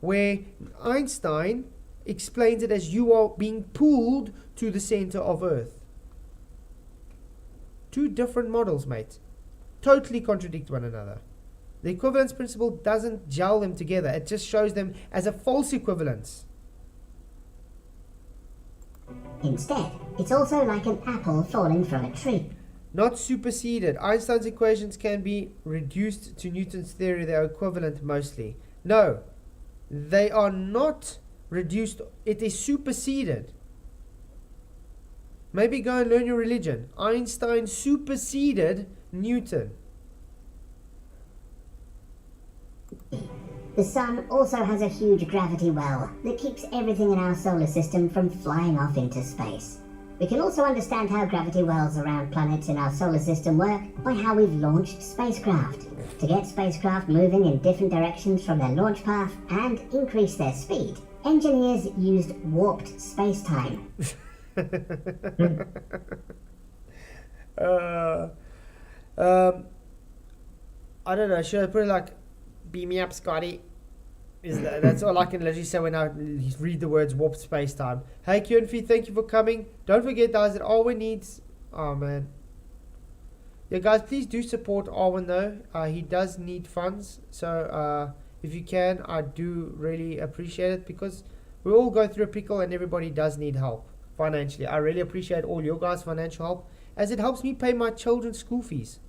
Where Einstein explains it as you are being pulled to the center of Earth. Two different models, mate. Totally contradict one another. The equivalence principle doesn't gel them together. It just shows them as a false equivalence. Instead, it's also like an apple falling from a tree. Not superseded. Einstein's equations can be reduced to Newton's theory. They are equivalent mostly. No, they are not reduced. It is superseded. Maybe go and learn your religion. Einstein superseded Newton. The sun also has a huge gravity well that keeps everything in our solar system from flying off into space. We can also understand how gravity wells around planets in our solar system work by how we've launched spacecraft. To get spacecraft moving in different directions from their launch path and increase their speed, engineers used warped space-time. I don't know. Should I put it like, beam me up, Scotty? That's all I can literally say when I read the words warped space time. Hey, QNF, thank you for coming. Don't forget, guys, that Arwen needs... Oh, man. Yeah, guys, please do support Arwen, though. He does need funds. So, if you can, I do really appreciate it. Because we all go through a pickle and everybody does need help financially. I really appreciate all your guys' financial help, as it helps me pay my children's school fees.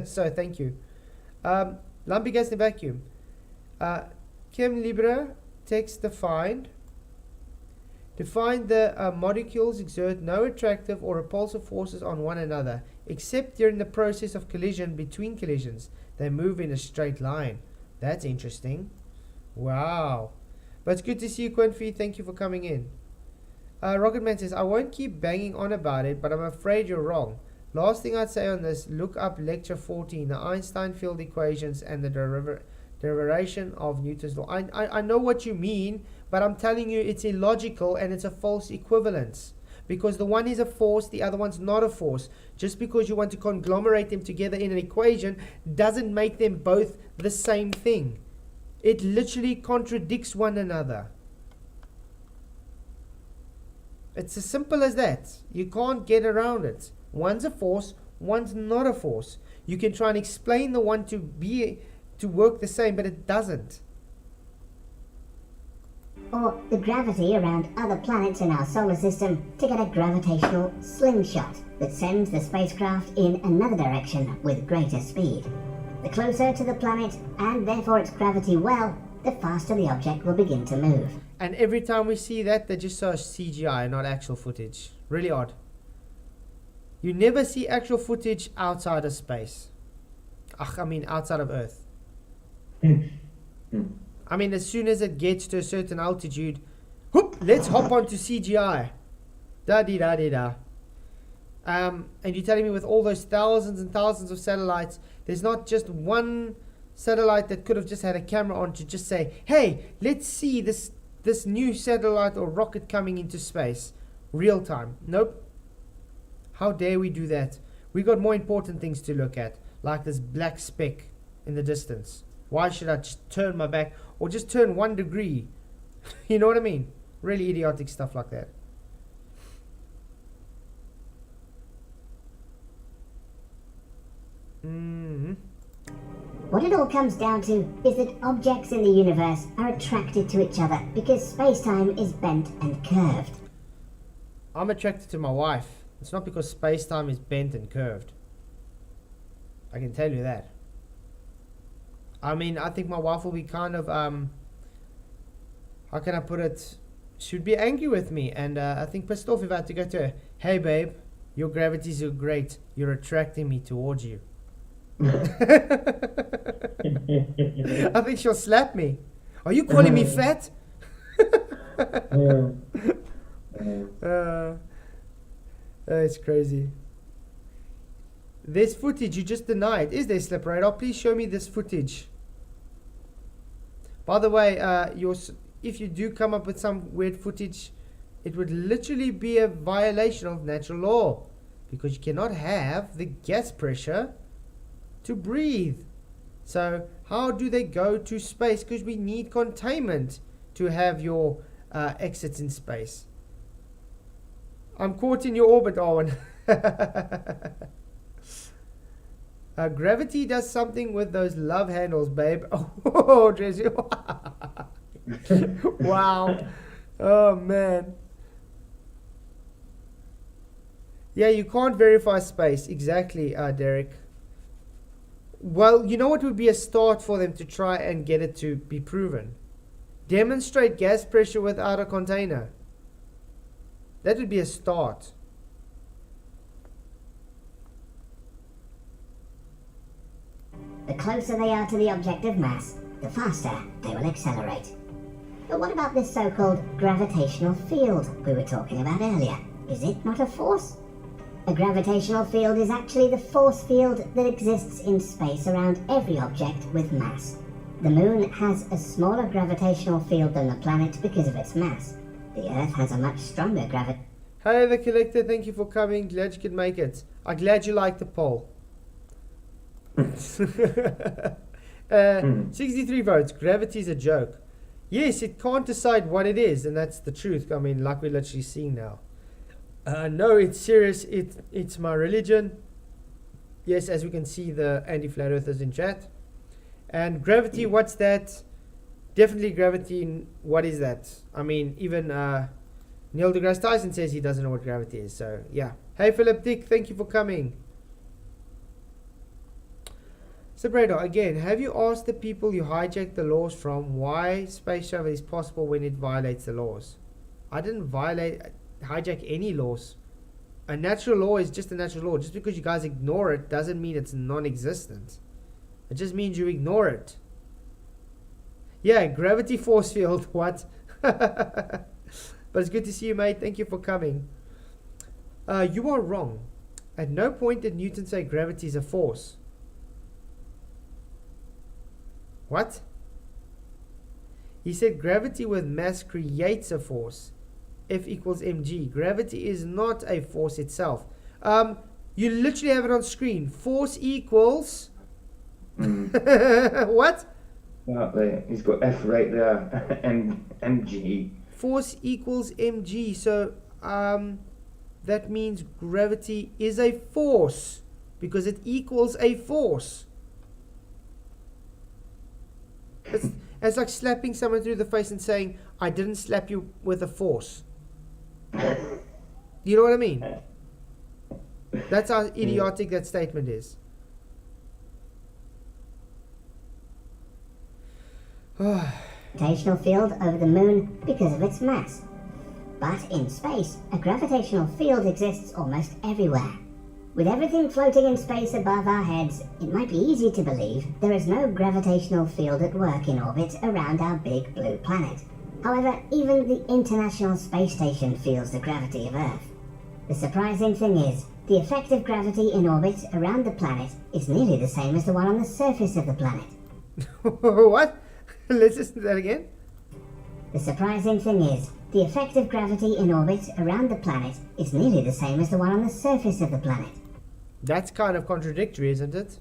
So, thank you. Lumpy Gas in the Vacuum. Chem Libre text defined. Define the molecules exert no attractive or repulsive forces on one another, except during the process of collision between collisions. They move in a straight line. That's interesting. Wow. But it's good to see you, Quinfy. Thank you for coming in. Rocketman says, I won't keep banging on about it, but I'm afraid you're wrong. Last thing I'd say on this, look up lecture 14, the Einstein field equations and the derivation of Newton's law. I know what you mean, but I'm telling you it's illogical and it's a false equivalence. Because the one is a force, the other one's not a force. Just because you want to conglomerate them together in an equation doesn't make them both the same thing. It literally contradicts one another. It's as simple as that. You can't get around it. One's a force, one's not a force. You can try and explain the one to work the same, but it doesn't. Or the gravity around other planets in our solar system to get a gravitational slingshot that sends the spacecraft in another direction with greater speed. The closer to the planet, and therefore its gravity well, the faster the object will begin to move. And every time we see that, they just saw CGI, not actual footage. Really odd. You never see actual footage outside of space. Outside of Earth. I mean, as soon as it gets to a certain altitude, Whoop, let's hop on to CGI. Da-dee-da-dee-da. And you're telling me with all those thousands and thousands of satellites, there's not just one satellite that could have just had a camera on to just say, hey, let's see this new satellite or rocket coming into space. Real time. Nope. How dare we do that? We got more important things to look at, like this black speck in the distance. Why should I just turn my back or just turn 1 degree? You know what I mean? Really idiotic stuff like that. What it all comes down to is that objects in the universe are attracted to each other because space-time is bent and curved. I'm attracted to my wife. It's not because space-time is bent and curved. I can tell you that. I mean, I think my wife will be kind of, how can I put it? She'd be angry with me and I think pissed off if I had to go to her. Hey babe, your gravities are great. You're attracting me towards you. I think she'll slap me. Are you calling me fat? It's crazy. There's footage you just denied. Is there, Slip Radar? Please show me this footage. By the way, if you do come up with some weird footage, it would literally be a violation of natural law, because you cannot have the gas pressure to breathe. So how do they go to space? Because we need containment to have your exits in space. I'm caught in your orbit, Owen. Gravity does something with those love handles, babe. Oh, Jesse. Wow. Oh, man. Yeah, you can't verify space. Exactly, Derek. Well, you know what would be a start for them to try and get it to be proven? Demonstrate gas pressure without a container. That would be a start. The closer they are to the object of mass, the faster they will accelerate. But what about this so-called gravitational field we were talking about earlier? Is it not a force? A gravitational field is actually the force field that exists in space around every object with mass. The Moon has a smaller gravitational field than the planet because of its mass. The Earth has a much stronger gravity. Hey, the Collector, thank you for coming. Glad you could make it. I'm glad you liked the poll. 63 votes. Gravity's a joke. Yes, it can't decide what it is, and that's the truth. I mean, like we're literally seeing now. No, it's serious. It's my religion. Yes, as we can see, the anti-flat earthers in chat. And gravity, what's that? Definitely gravity. What is that? I mean, even Neil deGrasse Tyson says he doesn't know what gravity is. So, yeah. Hey, Philip Dick, thank you for coming. So, Brado, again, have you asked the people you hijacked the laws from why space travel is possible when it violates the laws? I didn't hijack any laws. A natural law is just a natural law. Just because you guys ignore it doesn't mean it's non-existent. It just means you ignore it. Yeah, gravity force field, what? But it's good to see you, mate. Thank you for coming. You are wrong. At no point did Newton say gravity is a force. What? He said gravity with mass creates a force. F equals mg. Gravity is not a force itself. You literally have it on screen. Force equals... What? He's got F right there. mg. Force equals mg. So that means gravity is a force because it equals a force. It's like slapping someone through the face and saying, I didn't slap you with a force. You know what I mean? That's how idiotic that statement is. Gravitational field over the Moon because of its mass. But in space, a gravitational field exists almost everywhere. With everything floating in space above our heads, it might be easy to believe there is no gravitational field at work in orbit around our big blue planet. However, even the International Space Station feels the gravity of Earth. The surprising thing is, the effective gravity in orbit around the planet is nearly the same as the one on the surface of the planet. What? Let's listen to that again. The surprising thing is, the effective gravity in orbit around the planet is nearly the same as the one on the surface of the planet. That's kind of contradictory, isn't it?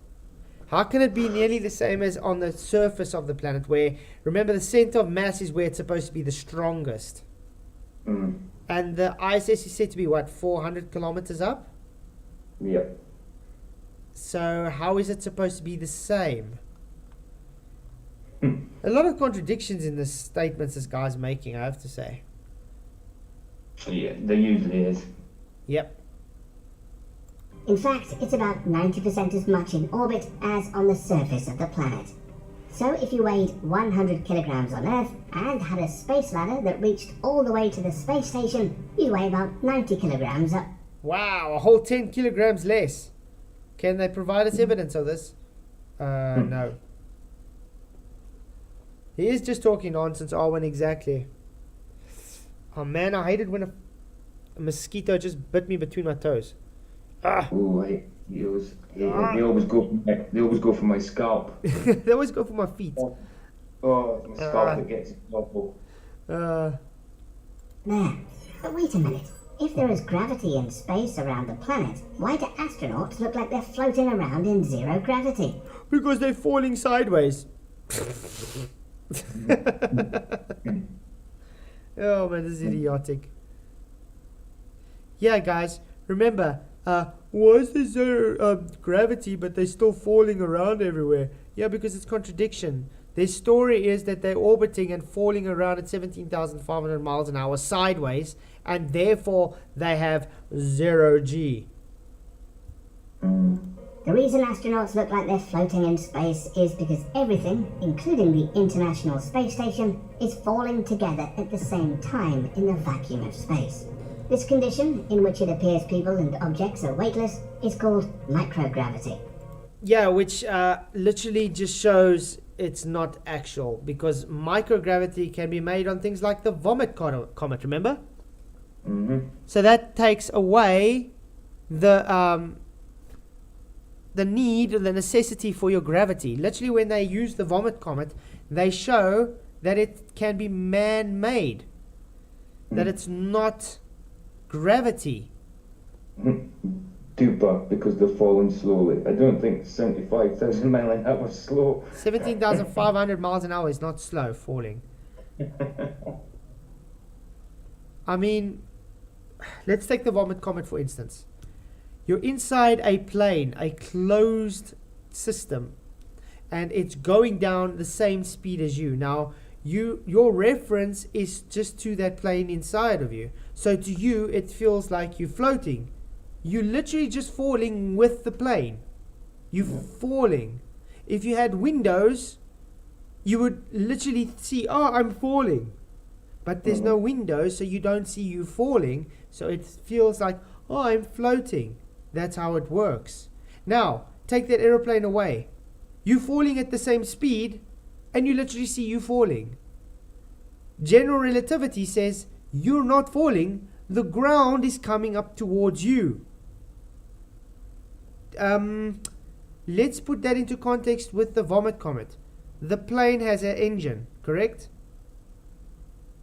How can it be nearly the same as on the surface of the planet where, remember, the center of mass is where it's supposed to be the strongest? Mm. And the ISS is said to be, what, 400 kilometers up? Yep. So how is it supposed to be the same? A lot of contradictions in the statements this guy's making, I have to say. Yeah, there usually is. Yep. In fact, it's about 90% as much in orbit as on the surface of the planet. So if you weighed 100 kilograms on Earth and had a space ladder that reached all the way to the space station, you'd weigh about 90 kilograms up. Wow, a whole 10 kilograms less. Can they provide us evidence of this? No. He is just talking nonsense, Arwen, exactly. Oh man, I hate it when a mosquito just bit me between my toes. Ah. Oh, I hate those. They always go for my scalp. They always go for my feet. Oh, it's my scalp that gets awful. There. But wait a minute. If there is gravity in space around the planet, why do astronauts look like they're floating around in zero gravity? Because they're falling sideways. Oh man, this is idiotic. Yeah, guys, remember, why is there zero gravity but they're still falling around everywhere? Yeah, because it's contradiction. Their story is that they're orbiting and falling around at 17,500 miles an hour sideways, and therefore they have 0 g. The reason astronauts look like they're floating in space is because everything, including the International Space Station, is falling together at the same time in the vacuum of space. This condition, in which it appears people and objects are weightless, is called microgravity. Yeah, which literally just shows it's not actual, because microgravity can be made on things like the vomit comet, remember? Mm-hmm. So that takes away the need, the necessity for your gravity. Literally, when they use the vomit comet, they show that it can be man-made, that it's not gravity. Duper, because they're falling slowly. I don't think 75,000 mile an hour is slow. 17,500 miles an hour is not slow falling. I mean, let's take the vomit comet for instance. You're inside a plane, a closed system, and it's going down the same speed as you. Now, your reference is just to that plane inside of you. So to you, it feels like you're floating. You're literally just falling with the plane. You're falling. If you had windows, you would literally see, oh, I'm falling. But there's no windows, so you don't see you falling. So it feels like, oh, I'm floating. That's how it works. Now, take that aeroplane away. You're falling at the same speed, and you literally see you falling. General relativity says you're not falling. The ground is coming up towards you. Let's put that into context with the vomit comet. The plane has an engine, correct?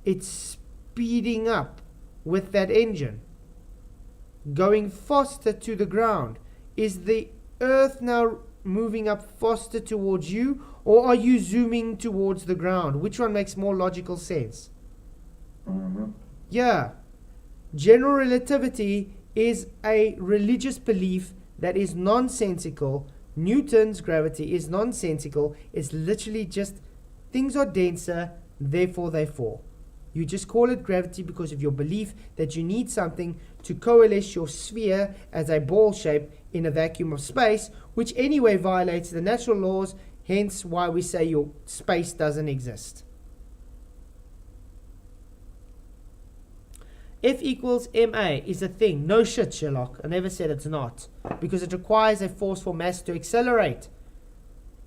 It's speeding up with that engine, going faster to the ground. Is the Earth now moving up faster towards you, or are you zooming towards the ground? Which one makes more logical sense? Yeah. General relativity is a religious belief that is nonsensical. Newton's gravity is nonsensical. It's literally just things are denser, therefore they fall. You just call it gravity because of your belief that you need something to coalesce your sphere as a ball shape in a vacuum of space, which anyway violates the natural laws, hence why we say your space doesn't exist. F equals ma is a thing. No shit, Sherlock. I never said it's not. Because it requires a force for mass to accelerate.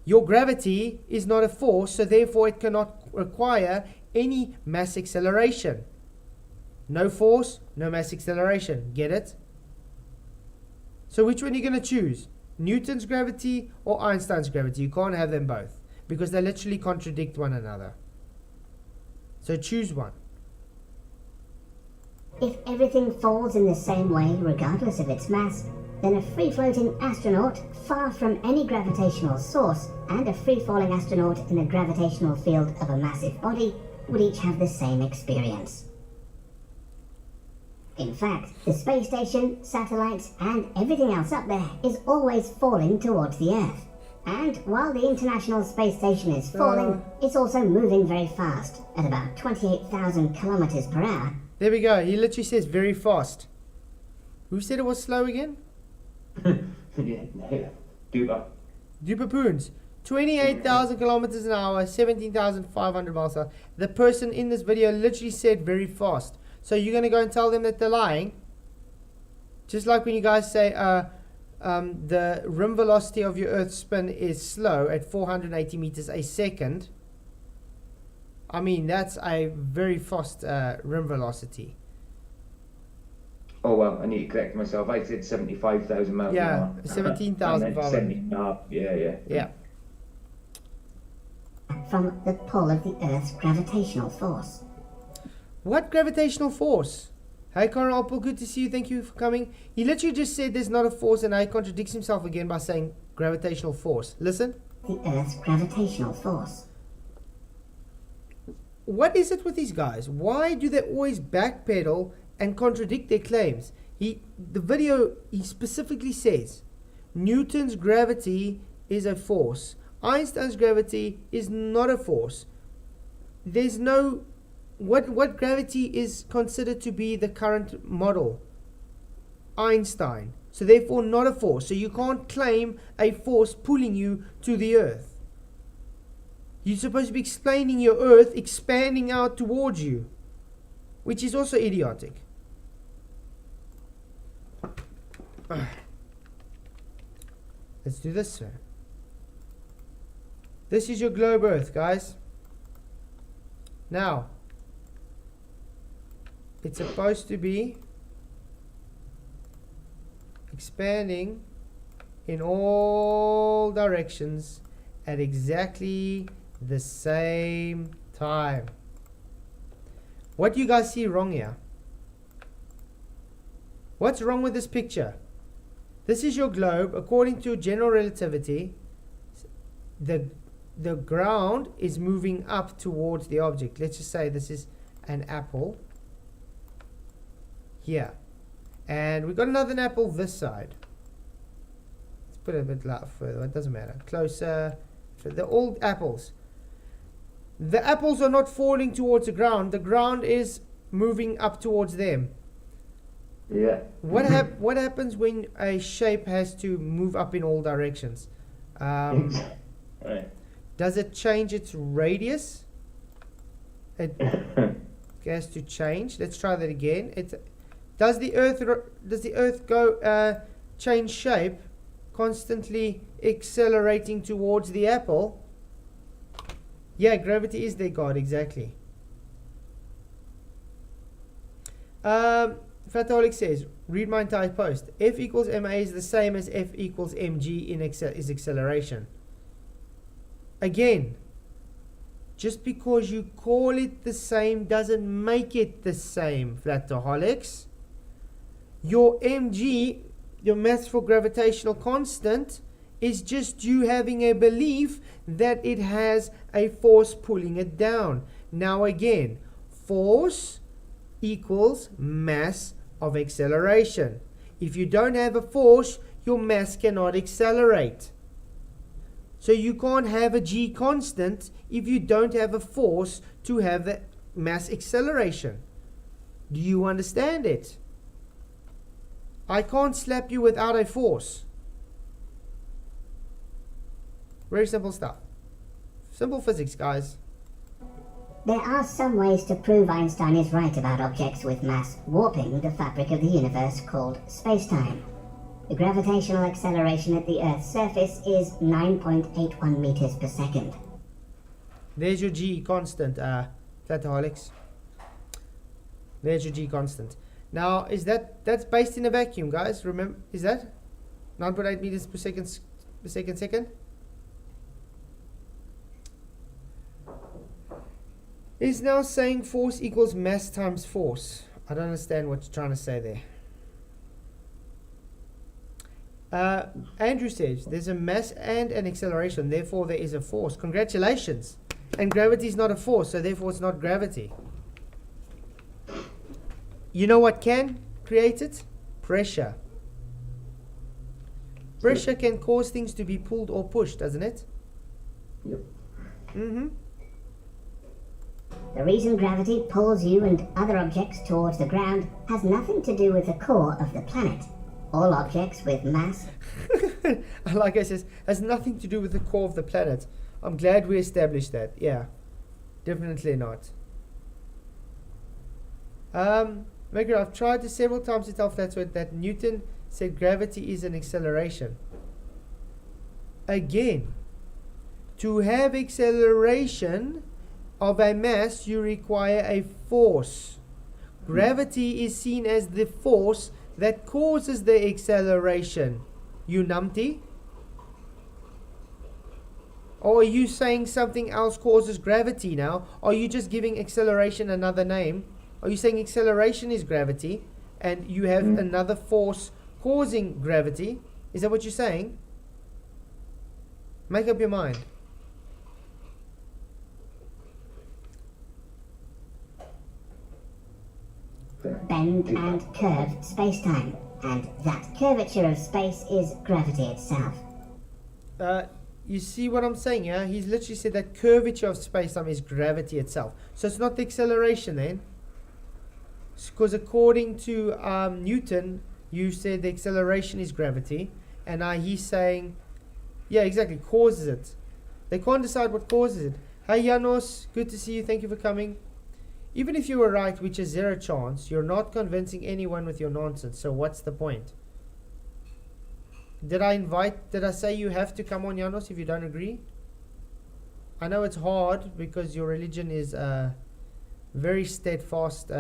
Your gravity is not a force, so therefore it cannot require any mass acceleration. No force, no mass acceleration. Get it? So which one are you going to choose? Newton's gravity or Einstein's gravity? You can't have them both because they literally contradict one another. So choose one. If everything falls in the same way regardless of its mass, then a free-floating astronaut far from any gravitational source and a free-falling astronaut in the gravitational field of a massive body would each have the same experience. In fact, the space station, satellites, and everything else up there is always falling towards the Earth. And while the International Space Station is falling, it's also moving very fast, at about 28,000 kilometers per hour. There we go. He literally says very fast. Who said it was slow again? Yeah, Duba. Dupapoons. 28,000 kilometers an hour, 17,500 miles an hour. The person in this video literally said very fast. So you're going to go and tell them that they're lying? Just like when you guys say the rim velocity of your Earth's spin is slow at 480 meters a second. I mean, that's a very fast rim velocity. Oh well, I need to correct myself. I said 75,000 miles an hour. Yeah, 17,500. Yeah. From the pull of the Earth's gravitational force. What gravitational force? Hi, Coral Apple, good to see you. Thank you for coming. He literally just said there's not a force, and now he contradicts himself again by saying gravitational force. Listen. The Earth's gravitational force. What is it with these guys? Why do they always backpedal and contradict their claims? The video, he specifically says Newton's gravity is a force. Einstein's gravity is not a force. There's no... What gravity is considered to be the current model? Einstein. So therefore not a force. So you can't claim a force pulling you to the Earth. You're supposed to be explaining your Earth expanding out towards you, which is also idiotic. Let's do this, sir. This is your globe Earth, guys. Now, it's supposed to be expanding in all directions at exactly the same time. What do you guys see wrong here? What's wrong with this picture? This is your globe. According to general relativity, the ground is moving up towards the object. Let's just say this is an apple here, and we've got another apple this side. Let's put it a bit further. It doesn't matter. Closer. They're all apples. The apples are not falling towards the ground. The ground is moving up towards them. Yeah. What happens when a shape has to move up in all directions? Right. Does it change its radius? It has to change. Let's try that again. Does the Earth go change shape, constantly accelerating towards the apple? Yeah, gravity is their god, exactly. Fataholic says, read my entire post. F equals ma is the same as F equals mg is acceleration. Again, just because you call it the same doesn't make it the same, Flataholics. Your mg, your mass for gravitational constant, is just you having a belief that it has a force pulling it down. Now again, force equals mass of acceleration. If you don't have a force, your mass cannot accelerate. So you can't have a g constant if you don't have a force to have the mass acceleration. Do you understand it? I can't slap you without a force. Very simple stuff. Simple physics, guys. There are some ways to prove Einstein is right about objects with mass warping the fabric of the universe called space-time. The gravitational acceleration at the Earth's surface is 9.81 meters per second. There's your G constant, Flataholics. There's your G constant. Now, is that's based in a vacuum, guys? Remember, is that 9.8 meters per second? Is now saying force equals mass times force. I don't understand what you're trying to say there. Andrew says there's a mass and an acceleration, therefore there is a force. Congratulations. And gravity is not a force, so therefore it's not gravity. You know what can create it? Pressure. Pressure can cause things to be pulled or pushed, doesn't it? Yep. Mm-hmm. The reason gravity pulls you and other objects towards the ground has nothing to do with the core of the planet. All objects with mass... Like I says, has nothing to do with the core of the planet. I'm glad we established that. Yeah. Definitely not. Megger, I've tried to several times to tell Flatsworth that Newton said gravity is an acceleration. Again, to have acceleration of a mass, you require a force. Gravity is seen as the force that causes the acceleration. You numpty? Or are you saying something else causes gravity now? Are you just giving acceleration another name? Are you saying acceleration is gravity and you have another force causing gravity? Is that what you're saying? Make up your mind. bend and curved space-time, and that curvature of space is gravity itself. You see what I'm saying, yeah? He's literally said that curvature of space-time is gravity itself. So it's not the acceleration then. Because according to Newton, you said the acceleration is gravity. And now he's saying, yeah, exactly, causes it. They can't decide what causes it. Hey Janos, good to see you, thank you for coming. Even if you were right, which is zero chance, you're not convincing anyone with your nonsense, so what's the point? Did I say you have to come on, Janos, if you don't agree? I know it's hard because your religion is very steadfast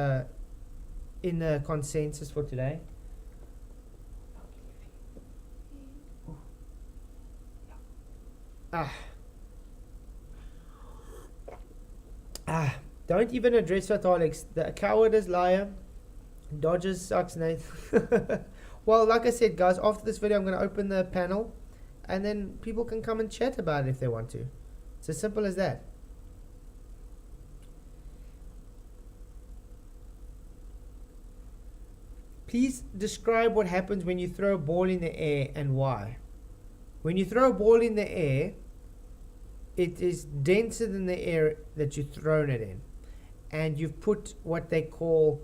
in the consensus for today. Don't even address that, Alex. The coward is liar. Dodgers sucks, Nate. Well, like I said, guys, after this video, I'm going to open the panel, and then people can come and chat about it if they want to. It's as simple as that. Please describe what happens when you throw a ball in the air and why. When you throw a ball in the air, it is denser than the air that you've thrown it in. And you've put what they call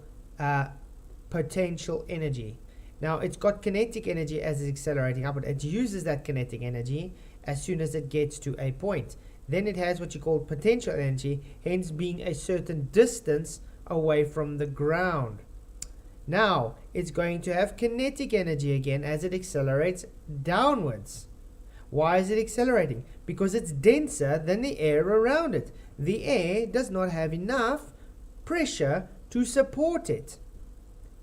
potential energy. Now, it's got kinetic energy as it's accelerating upward. It uses that kinetic energy as soon as it gets to a point. Then it has what you call potential energy, hence being a certain distance away from the ground. Now, it's going to have kinetic energy again as it accelerates downwards. Why is it accelerating? Because it's denser than the air around it. The air does not have enough pressure to support it.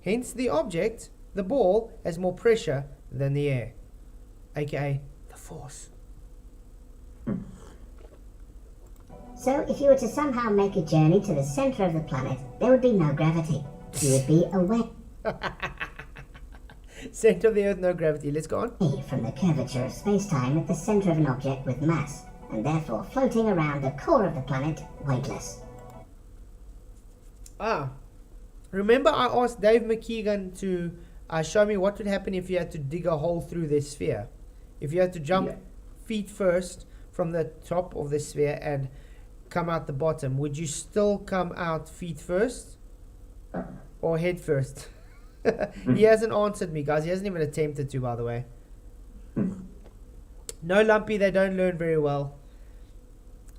Hence the object, the ball, has more pressure than the air, aka the force. So if you were to somehow make a journey to the center of the planet, there would be no gravity. You would be away Center of the earth, no gravity. Let's go on. from the curvature of space-time at the center of an object with mass, and therefore floating around the core of the planet, weightless. Remember I asked Dave McKeegan to show me what would happen if you had to dig a hole through this sphere. If you had to jump feet first from the top of the sphere and come out the bottom, would you still come out feet first or head first? He hasn't answered me, guys. He hasn't even attempted to, by the way. No, Lumpy, they don't learn very well.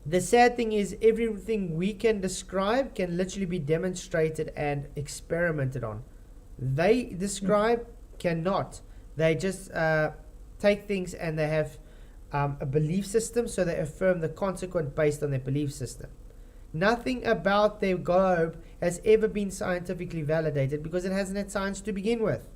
The sad thing is everything we can describe can literally be demonstrated and experimented on. They describe cannot. They just take things and they have a belief system, so they affirm the consequent based on their belief system. Nothing about their globe has ever been scientifically validated because it hasn't had science to begin with.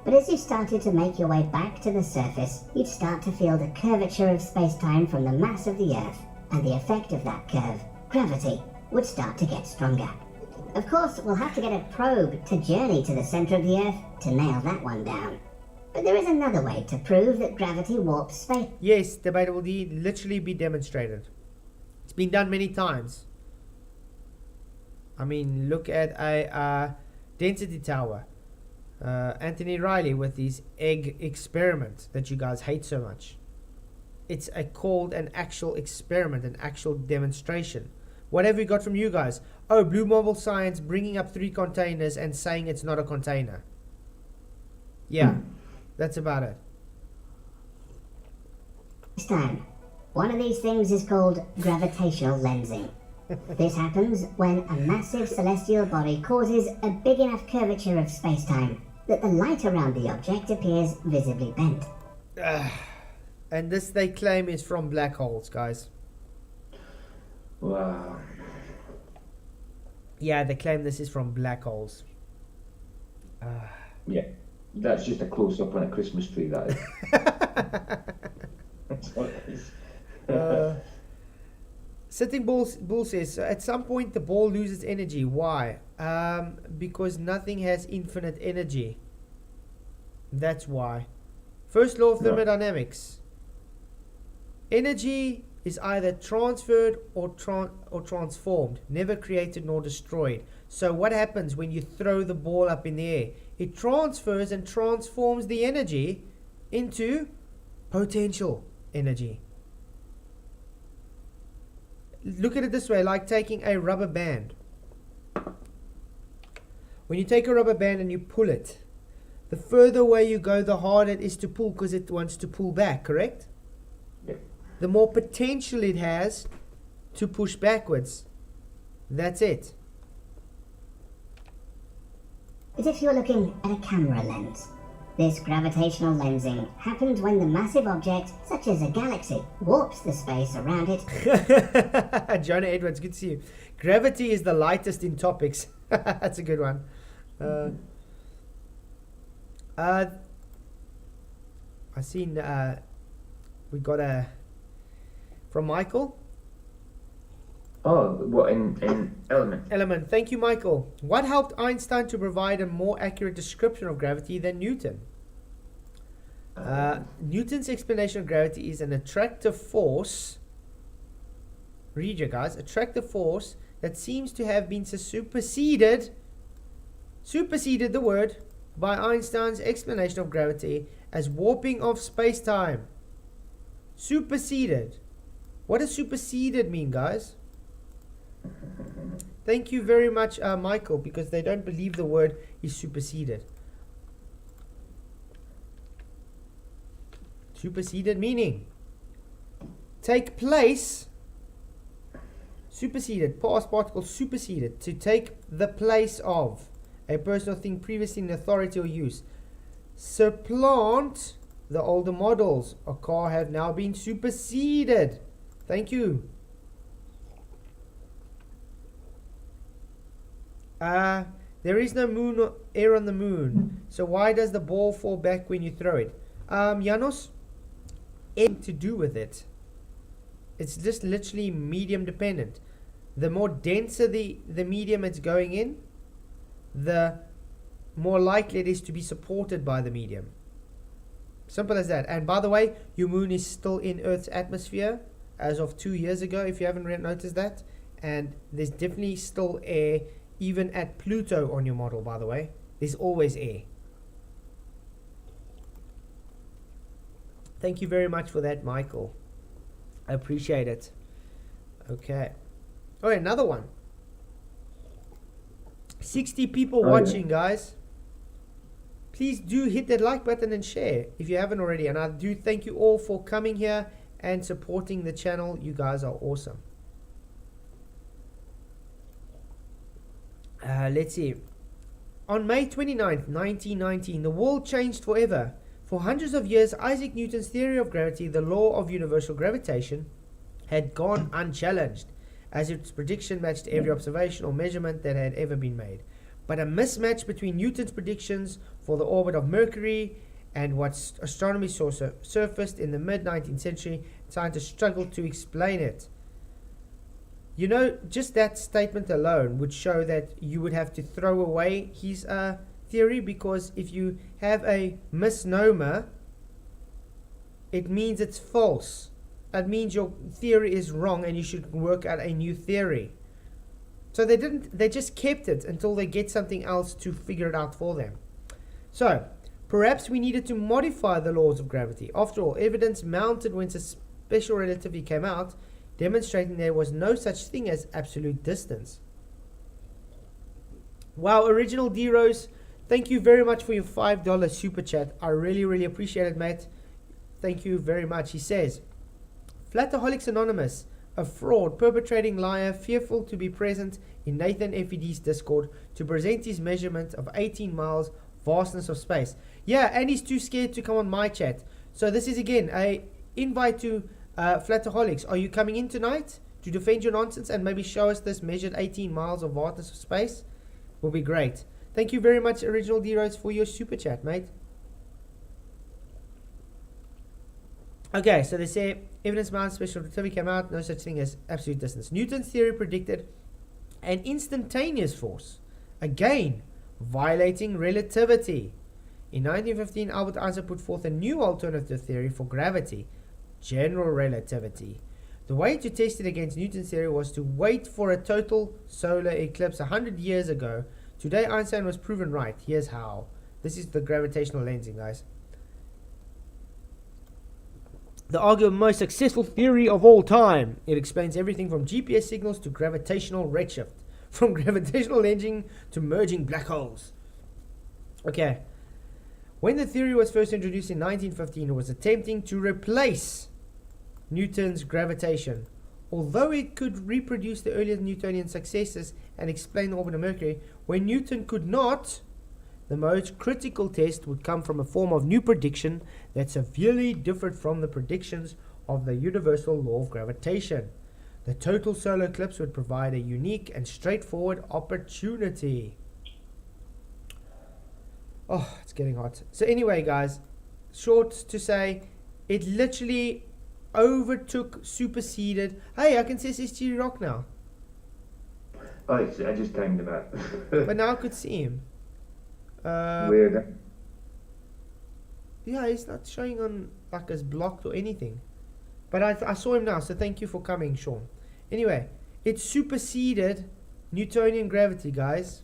But as you started to make your way back to the surface, you'd start to feel the curvature of space-time from the mass of the Earth, and the effect of that curve, gravity, would start to get stronger. Of course, we'll have to get a probe to journey to the center of the Earth to nail that one down. But there is another way to prove that gravity warps space. Yes, debate will literally be demonstrated. It's been done many times. I mean, look at a density tower. Anthony Riley with his egg experiment that you guys hate so much. It's called an actual experiment, an actual demonstration. What have we got from you guys? Oh, Blue Marble Science bringing up 3 containers and saying it's not a container. Yeah, that's about it. Time. One of these things is called gravitational lensing. This happens when a massive celestial body causes a big enough curvature of space-time that the light around the object appears visibly bent. And this, they claim, is from black holes, guys. Wow. Yeah, they claim this is from black holes. Yeah, that's just a close-up on a Christmas tree, that is. That's what it is. Sitting Bull says, so at some point the ball loses energy. Why? Because nothing has infinite energy. That's why. First law of thermodynamics. Energy is either transferred or transformed, never created nor destroyed. So what happens when you throw the ball up in the air? It transfers and transforms the energy into potential energy. Look at it this way, like taking a rubber band. When you take a rubber band and you pull it, the further away you go, the harder it is to pull because it wants to pull back, correct? Yep. The more potential it has to push backwards. That's it. As if you're looking at a camera lens. This gravitational lensing happens when the massive object, such as a galaxy, warps the space around it. Jonah Edwards, good to see you. Gravity is the lightest in topics. That's a good one. I seen we got a from Michael. Oh, what, in Element? Thank you, Michael. What helped Einstein to provide a more accurate description of gravity than Newton? Newton's explanation of gravity is an attractive force. Read you guys. Attractive force that seems to have been superseded the word, by Einstein's explanation of gravity as warping of space-time. Superseded. What does superseded mean, guys? Thank you very much, Michael, because they don't believe the word is superseded. Superseded meaning take place. Superseded, past particle superseded, to take the place of a person or thing previously in authority or use. Supplant the older models. A car have now been superseded. Thank you. There is no moon or air on the moon. So why does the ball fall back when you throw it? Janos, anything to do with it. It's just literally medium dependent. The more denser the medium it's going in, the more likely it is to be supported by the medium. Simple as that. And by the way, your moon is still in Earth's atmosphere as of 2 years ago, if you haven't noticed that. And there's definitely still air, even at Pluto on your model, by the way. There's always air. Thank you very much for that, Michael. I appreciate it. Okay. Oh, another one. 60 people watching, guys. Please do hit that like button and share if you haven't already. And I do thank you all for coming here and supporting the channel. You guys are awesome. Let's see. On May 29th, 1919, the world changed forever. For hundreds of years, Isaac Newton's theory of gravity, the law of universal gravitation, had gone unchallenged, as its prediction matched every observation or measurement that had ever been made. But a mismatch between Newton's predictions for the orbit of Mercury and what astronomy saw surfaced in the mid-19th century, scientists struggled to explain it. You know, just that statement alone would show that you would have to throw away his theory, because if you have a misnomer, it means it's false. It means your theory is wrong and you should work out a new theory. So they just kept it until they get something else to figure it out for them. So, perhaps we needed to modify the laws of gravity. After all, evidence mounted when special relativity came out, demonstrating there was no such thing as absolute distance. Wow, Original D-Rose, thank you very much for your $5 super chat. I really, really appreciate it, mate. Thank you very much. He says, Flataholics Anonymous, a fraud, perpetrating liar, fearful to be present in Nathan FED's Discord to present his measurement of 18 miles vastness of space. Yeah, and he's too scared to come on my chat. So this is again a invite to Flataholics. Are you coming in tonight to defend your nonsense and maybe show us this measured 18 miles of vastness of space? Will be great. Thank you very much, Original D-Rose, for your super chat, mate. Okay, so they say evidence mounted special relativity came out, no such thing as absolute distance. Newton's theory predicted an instantaneous force, again violating relativity. In 1915, Albert Einstein put forth a new alternative theory for gravity, general relativity. The way to test it against Newton's theory was to wait for a total solar eclipse 100 years ago. Today, Einstein was proven right. Here's how. This is the gravitational lensing, guys. The arguably most successful theory of all time. It explains everything from GPS signals to gravitational redshift, from gravitational lensing to merging black holes. Okay. When the theory was first introduced in 1915, it was attempting to replace Newton's gravitation. Although it could reproduce the earlier Newtonian successes and explain the orbit of Mercury, when Newton could not, the most critical test would come from a form of new prediction that severely differed from the predictions of the universal law of gravitation. The total solar eclipse would provide a unique and straightforward opportunity. Oh, it's getting hot. So anyway, guys, short to say, it literally overtook, superseded. Hey, I can see SSG Rock now. Oh, I just timed him out. But now I could see him. Weird. Yeah, he's not showing on like as blocked or anything. But I saw him now, so thank you for coming, Sean. Anyway, it superseded Newtonian gravity, guys.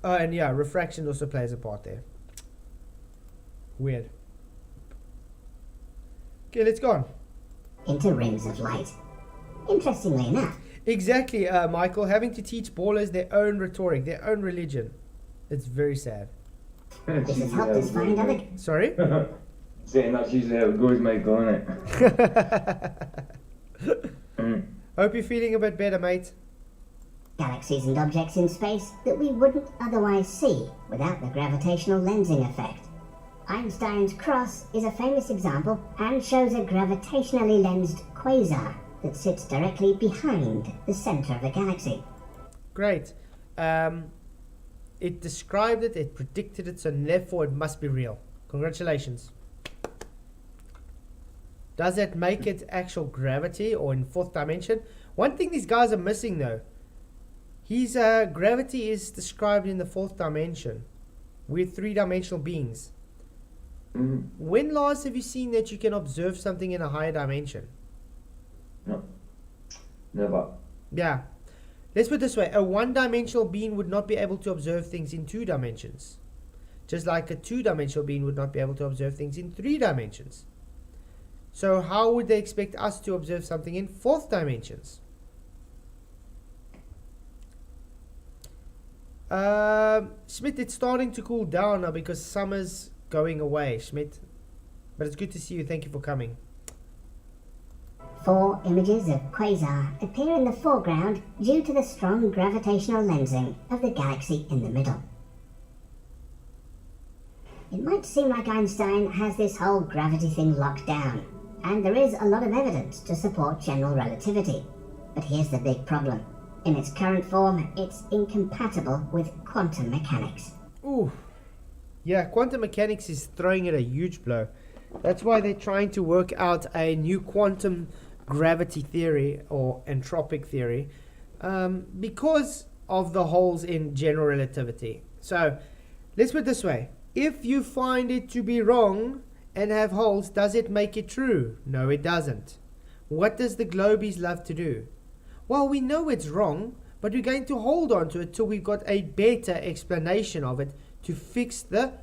And yeah, refraction also plays a part there. Weird. Okay, let's go on. Into rings of light. Interestingly enough, Exactly, Michael. Having to teach ballers their own rhetoric, their own religion. It's very sad. this has helped us find other... Sorry? Saying that's usually how it goes, Michael, isn't it? Hope you're feeling a bit better, mate. galaxies and objects in space that we wouldn't otherwise see without the gravitational lensing effect. Einstein's cross is a famous example and shows a gravitationally lensed quasar that sits directly behind the center of a galaxy. Great. It described it, it predicted it, so therefore it must be real. Congratulations. Does that make it actual gravity or in fourth dimension? One thing these guys are missing though, his gravity is described in the fourth dimension. We're three-dimensional beings. When last have you seen that you can observe something in a higher dimension? No. Never. Yeah. Let's put it this way. A one-dimensional being would not be able to observe things in 2 dimensions. Just like a 2-dimensional being would not be able to observe things in 3 dimensions. So how would they expect us to observe something in 4th dimensions? Schmidt, it's starting to cool down now because summer's going away, Schmidt. But it's good to see you. Thank you for coming. 4 images of quasar appear in the foreground due to the strong gravitational lensing of the galaxy in the middle. It might seem like Einstein has this whole gravity thing locked down, and there is a lot of evidence to support general relativity. But here's the big problem. In its current form, it's incompatible with quantum mechanics. Ooh. Yeah, quantum mechanics is throwing it a huge blow. That's why they're trying to work out a new quantum gravity theory or entropic theory, because of the holes in general relativity. So let's put it this way. If you find it to be wrong and have holes, does it make it true? No, it doesn't. What does the globies love to do? Well, we know it's wrong, but we're going to hold on to it till we've got a better explanation of it to fix the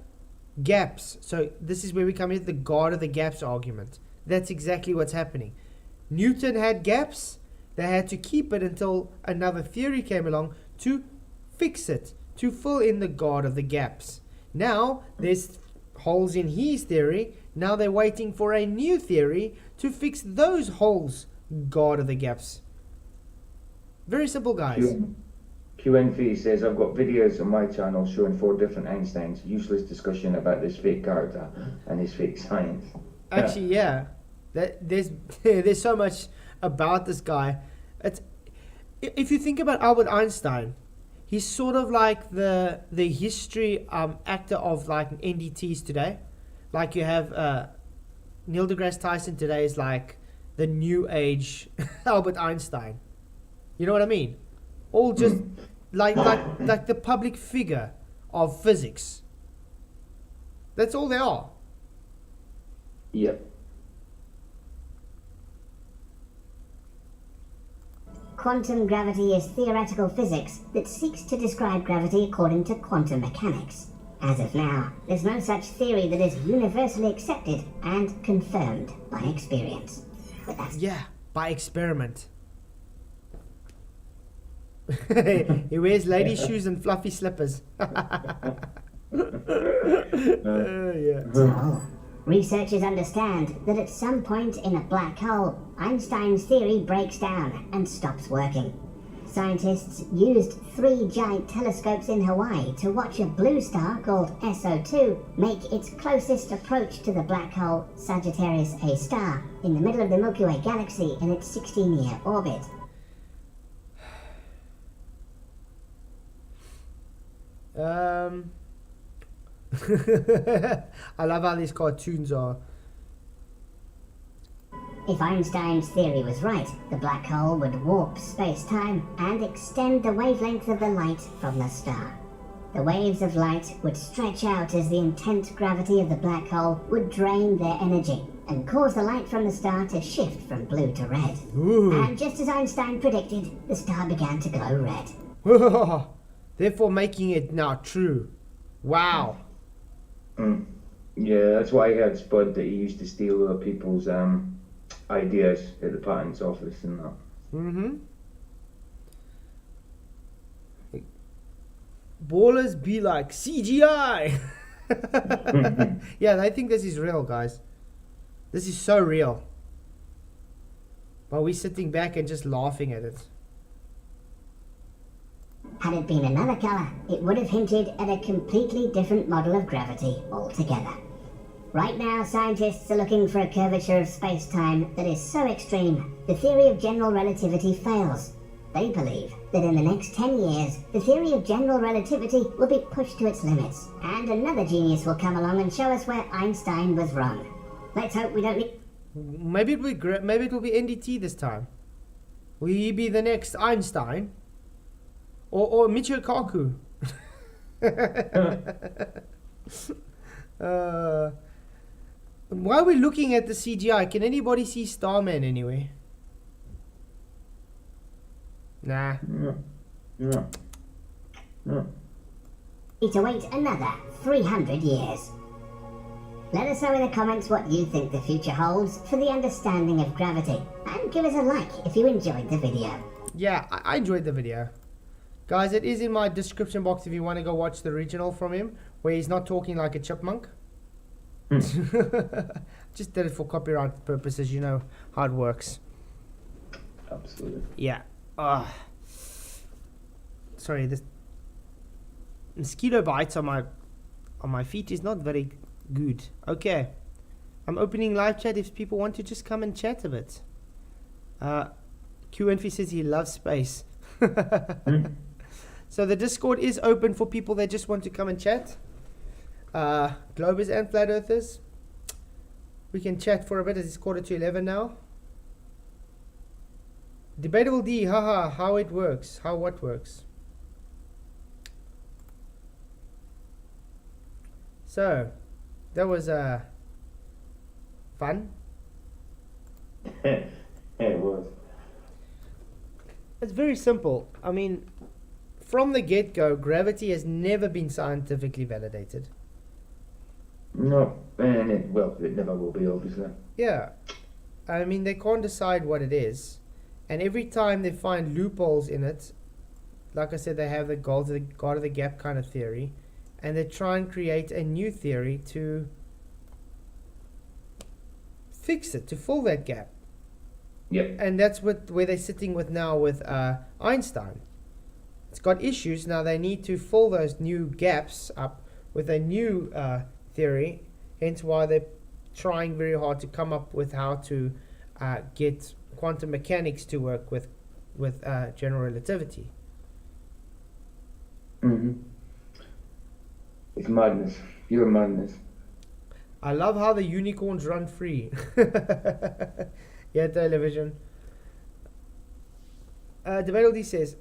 gaps. So this is where we come into the God of the gaps argument. That's exactly what's happening. Newton had gaps. They had to keep it until another theory came along to fix it, to fill in the God of the gaps. Now there's holes in his theory. Now they're waiting for a new theory to fix those holes, God of the gaps. Very simple, guys. QNV says, I've got videos on my channel showing 4 different Einsteins. Useless discussion about this fake character and his fake science. Actually, yeah. There's so much about this guy. If you think about Albert Einstein, he's sort of like the history actor of like NDTs today. Like you have Neil deGrasse Tyson today is like the new age Albert Einstein. You know what I mean? All just like the public figure of physics. That's all they are. Yep. Quantum gravity is theoretical physics that seeks to describe gravity according to quantum mechanics. As of now, there's no such theory that is universally accepted and confirmed by experience. But that's by experiment. He wears lady shoes and fluffy slippers. So, researchers understand that at some point in a black hole, Einstein's theory breaks down and stops working. Scientists used 3 giant telescopes in Hawaii to watch a blue star called SO2 make its closest approach to the black hole Sagittarius A star in the middle of the Milky Way galaxy in its 16-year orbit. I love how these cartoons are. If Einstein's theory was right, the black hole would warp space-time and extend the wavelength of the light from the star. The waves of light would stretch out as the intense gravity of the black hole would drain their energy and cause the light from the star to shift from blue to red. Ooh. And just as Einstein predicted, the star began to glow red. Therefore making it now true. Wow. Yeah, that's why I heard Spud that he used to steal other people's ideas at the patents office and that. Ballers be like CGI. Yeah, I think this is real, guys. This is so real. But we're sitting back and just laughing at it. Had it been another color, it would have hinted at a completely different model of gravity altogether. Right now, scientists are looking for a curvature of space-time that is so extreme, the theory of general relativity fails. They believe that in the next 10 years, the theory of general relativity will be pushed to its limits, and another genius will come along and show us where Einstein was wrong. Let's hope we don't need... Maybe it will be NDT this time. Will he be the next Einstein? Or Michio Kaku? While we're looking at the CGI, can anybody see Starman anyway? Nah. Yeah. Need to wait another 300 years. Let us know in the comments what you think the future holds for the understanding of gravity, and give us a like if you enjoyed the video. Yeah, I enjoyed the video. Guys, it is in my description box if you want to go watch the original from him, where he's not talking like a chipmunk. Just did it for copyright purposes, you know how it works. Absolutely. Yeah. Sorry, this mosquito bites on my feet is not very good. Okay. I'm opening live chat if people want to just come and chat a bit. QNF says he loves space. So the Discord is open for people that just want to come and chat. Globers and flat earthers. We can chat for a bit as it's 11:15 now. Debatable D, haha, how it works. How what works. So, that was fun. It was. It's very simple. I mean, from the get-go, gravity has never been scientifically validated. No, and it never will be, obviously. Yeah. I mean, they can't decide what it is. And every time they find loopholes in it, like I said, they have the God of the gap kind of theory. And they try and create a new theory to fix it, to fill that gap. Yep. And that's where they're sitting with now with Einstein. It's got issues. Now they need to fill those new gaps up with a new theory. Hence why they're trying very hard to come up with how to get quantum mechanics to work with general relativity. Mm-hmm. It's madness. Pure madness. I love how the unicorns run free. Yeah, television. Debatable D says,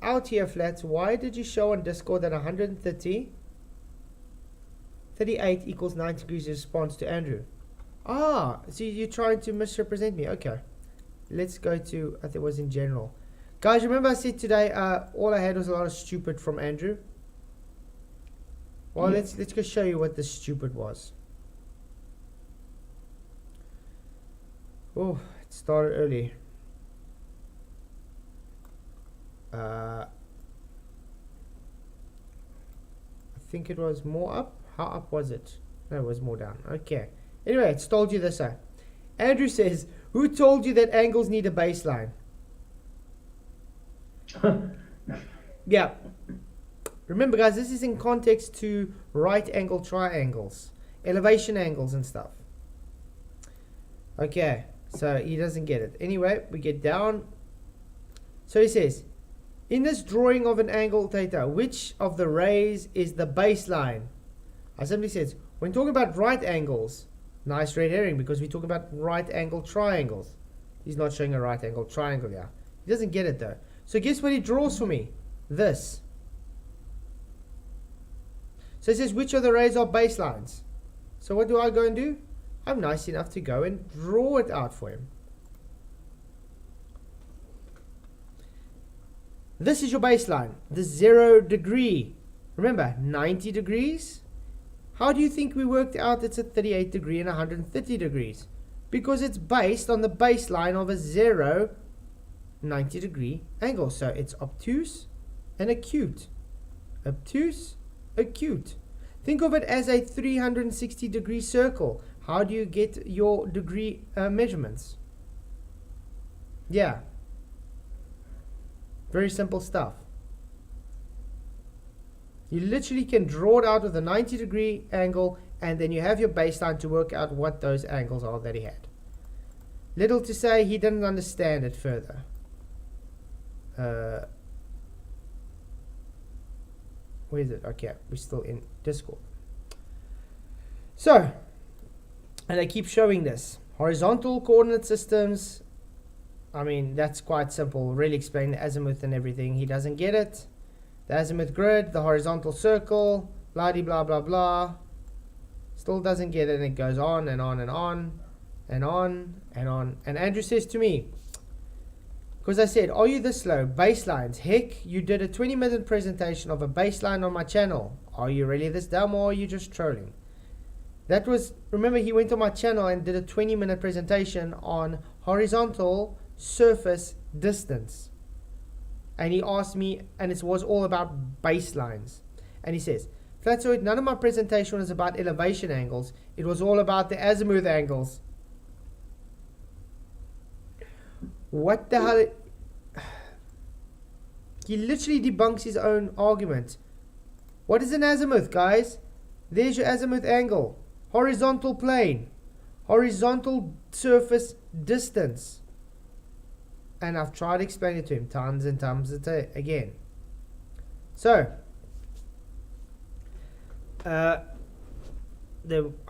out here, Flats, why did you show on Discord that 138 equals 90 degrees response to Andrew? So you're trying to misrepresent me. Okay. Let's go to, I think it was in general. Guys, remember I said today all I had was a lot of stupid from Andrew? Well, let's go show you what the stupid was. Oh, it started early. I think it was more up. How up was it? No, it was more down. Okay. Anyway, it's told you this. Andrew says, who told you that angles need a baseline? Yeah. Remember, guys, this is in context to right angle triangles, elevation angles and stuff. Okay, so he doesn't get it. Anyway, we get down. So he says, in this drawing of an angle theta, which of the rays is the baseline? I simply says, when talking about right angles, nice red herring, because we talk about right angle triangles. He's not showing a right angle triangle here. He doesn't get it though. So guess what he draws for me? This. So it says, which of the rays are baselines? So what do I go and do? I'm nice enough to go and draw it out for him. This is your baseline, the 0 degree. Remember, 90 degrees? How do you think we worked out it's a 38 degree and 130 degrees? Because it's based on the baseline of a 0, 90 degree angle. So it's obtuse and acute. Obtuse, acute. Think of it as a 360 degree circle. How do you get your degree measurements? Yeah. Very simple stuff. You literally can draw it out with a 90 degree angle, and then you have your baseline to work out what those angles are that he had. Little to say, he didn't understand it further. Where is it? Okay, we're still in Discord. So, and I keep showing this. Horizontal coordinate systems. I mean, that's quite simple. Really explain the azimuth and everything. He doesn't get it. The azimuth grid, the horizontal circle, blah blah blah blah. Still doesn't get it, and it goes on and on and on and on and on. And Andrew says to me, because I said, are you this slow? Baselines. Heck, you did a 20-minute presentation of a baseline on my channel. Are you really this dumb, or are you just trolling? That was, remember, he went on my channel and did a 20-minute presentation on horizontal surface distance. And he asked me, and it was all about baselines. And he says, Flatzoid, none of my presentation was about elevation angles. It was all about the azimuth angles. What the hell? He literally debunks his own argument. What is an azimuth, guys? There's your azimuth angle. Horizontal plane. Horizontal surface distance. And I've tried to explain it to him times and times again. So, I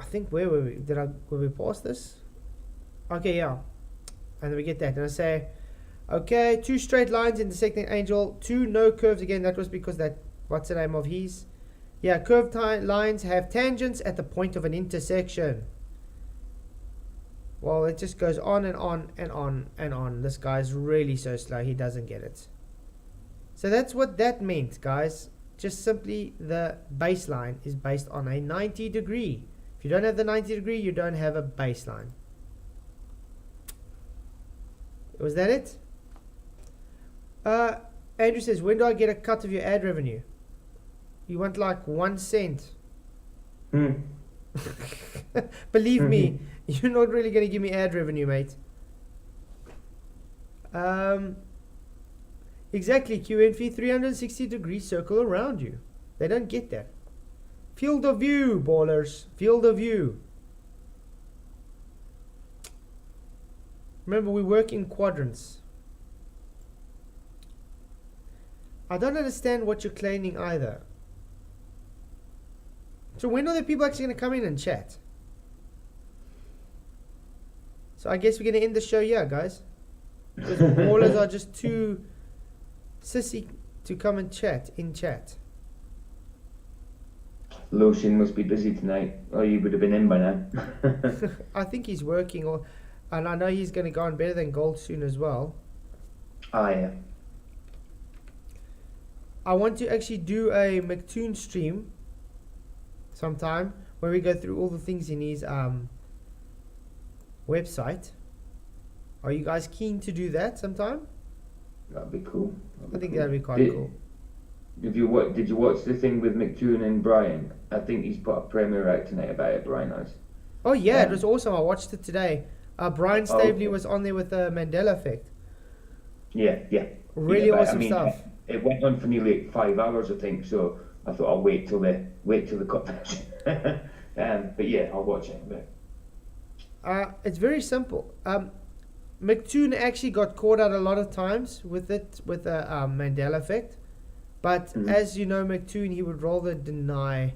think where were we? Were we past this? Okay, yeah. And then we get that. And I say, okay, 2 straight lines intersecting angel, 2 no curves. Again, that was because that, what's the name of his? Yeah, curved lines have tangents at the point of an intersection. Well, it just goes on and on and on and on. This guy's really so slow, he doesn't get it. So that's what that meant, guys. Just simply the baseline is based on a 90 degree. If you don't have the 90 degree, you don't have a baseline. Was that it? Andrew says, when do I get a cut of your ad revenue? You want like 1 cent. Believe me, you're not really going to give me ad revenue, mate. Exactly, QNF, 360 degree circle around you. They don't get that. Field of view, ballers. Field of view. Remember, we work in quadrants. I don't understand what you're claiming either. So when are the people actually going to come in and chat? So I guess we're going to end the show here, guys. Because ballers are just too sissy to come and chat in chat. Lotion must be busy tonight, or you would have been in by now. I think he's working, and I know he's going to go on better than gold soon as well. Ah, yeah. I want to actually do a McToon stream sometime where we go through all the things in his website. Are you guys keen to do that sometime? That'd be cool. I think that'd be quite cool. Did you watch the thing with McToon and Brian? I think he's put a premiere out tonight about it, Brian has. Oh yeah, it was awesome. I watched it today. Brian Staveley okay. was on there with the Mandela effect. Yeah. Really Yeah, awesome stuff. It went on for nearly 5 hours, I think. So I thought I'll wait till the cut version. But yeah, I'll watch it. But It's very simple. McToon actually got caught out a lot of times with the Mandela effect. But as you know, McToon, he would rather deny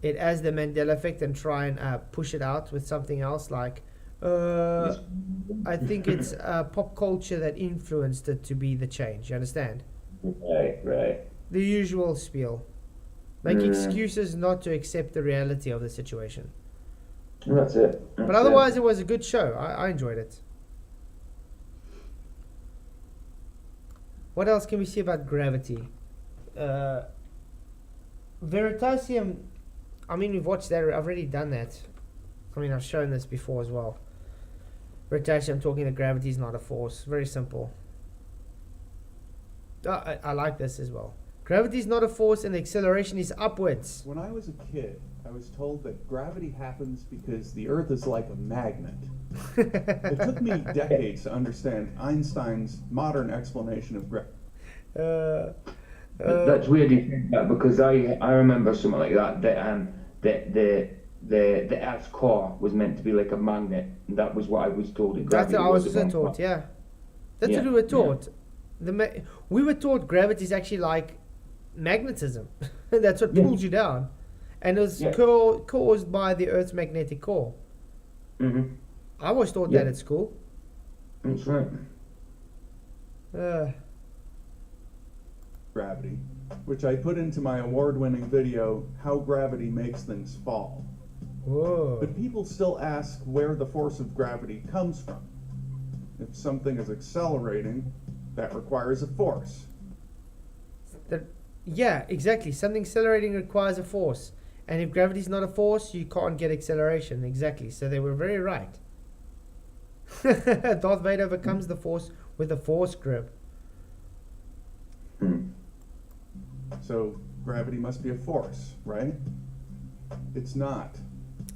it as the Mandela effect and try and push it out with something else like, I think it's pop culture that influenced it to be the change. You understand? Right. The usual spiel. Make excuses not to accept the reality of the situation. That's it. But otherwise, it was a good show. I enjoyed it. What else can we see about gravity? Veritasium, I mean, we've watched that. I've already done that. I mean, I've shown this before as well. Veritasium talking that gravity is not a force. Very simple. I like this as well. Gravity is not a force and the acceleration is upwards. When I was a kid, I was told that gravity happens because the Earth is like a magnet. It took me decades to understand Einstein's modern explanation of gravity. That's weird you think that, because I remember something like that the Earth's core was meant to be like a magnet, and that was what I was told. That's what I was also taught, yeah. That's what we were taught. We were taught gravity is actually like magnetism. That's what pulls you down. And it was caused by the Earth's magnetic core. Mm-hmm. I was taught that at school. That's right. Gravity, which I put into my award-winning video, How Gravity Makes Things Fall. Whoa. But people still ask where the force of gravity comes from. If something is accelerating, that requires a force. Yeah, exactly. Something accelerating requires a force. And if gravity is not a force, you can't get acceleration. Exactly. So they were very right. Darth Vader overcomes the force with a force grip. So gravity must be a force, right? It's not.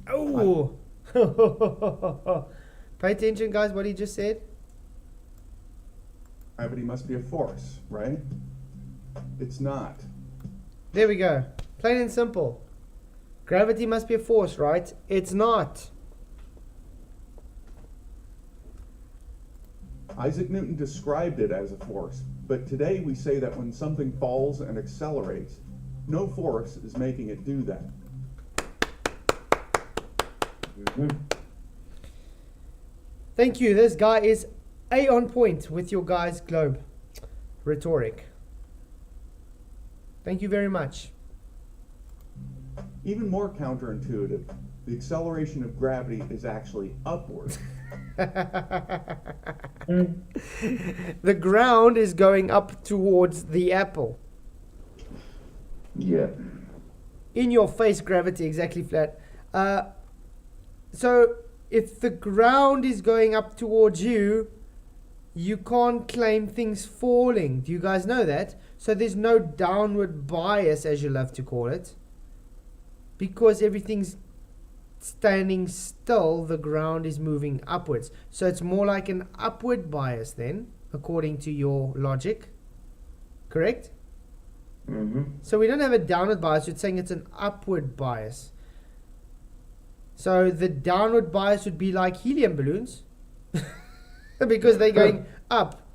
Oh! Pay attention, guys, what he just said. Gravity must be a force, right? It's not. There we go. Plain and simple. Gravity must be a force, right? It's not. Isaac Newton described it as a force, but today we say that when something falls and accelerates, no force is making it do that. Thank you. This guy is A on point with your guys' globe rhetoric. Thank you very much. Even more counterintuitive, the acceleration of gravity is actually upward. The ground is going up towards the apple. Yeah. In your face, gravity, exactly flat. So if the ground is going up towards you, you can't claim things falling. Do you guys know that? So there's no downward bias, as you love to call it. Because everything's standing still, the ground is moving upwards. So it's more like an upward bias then, according to your logic. Correct? Mm-hmm. So we don't have a downward bias, we're saying it's an upward bias. So the downward bias would be like helium balloons. Because they're going up.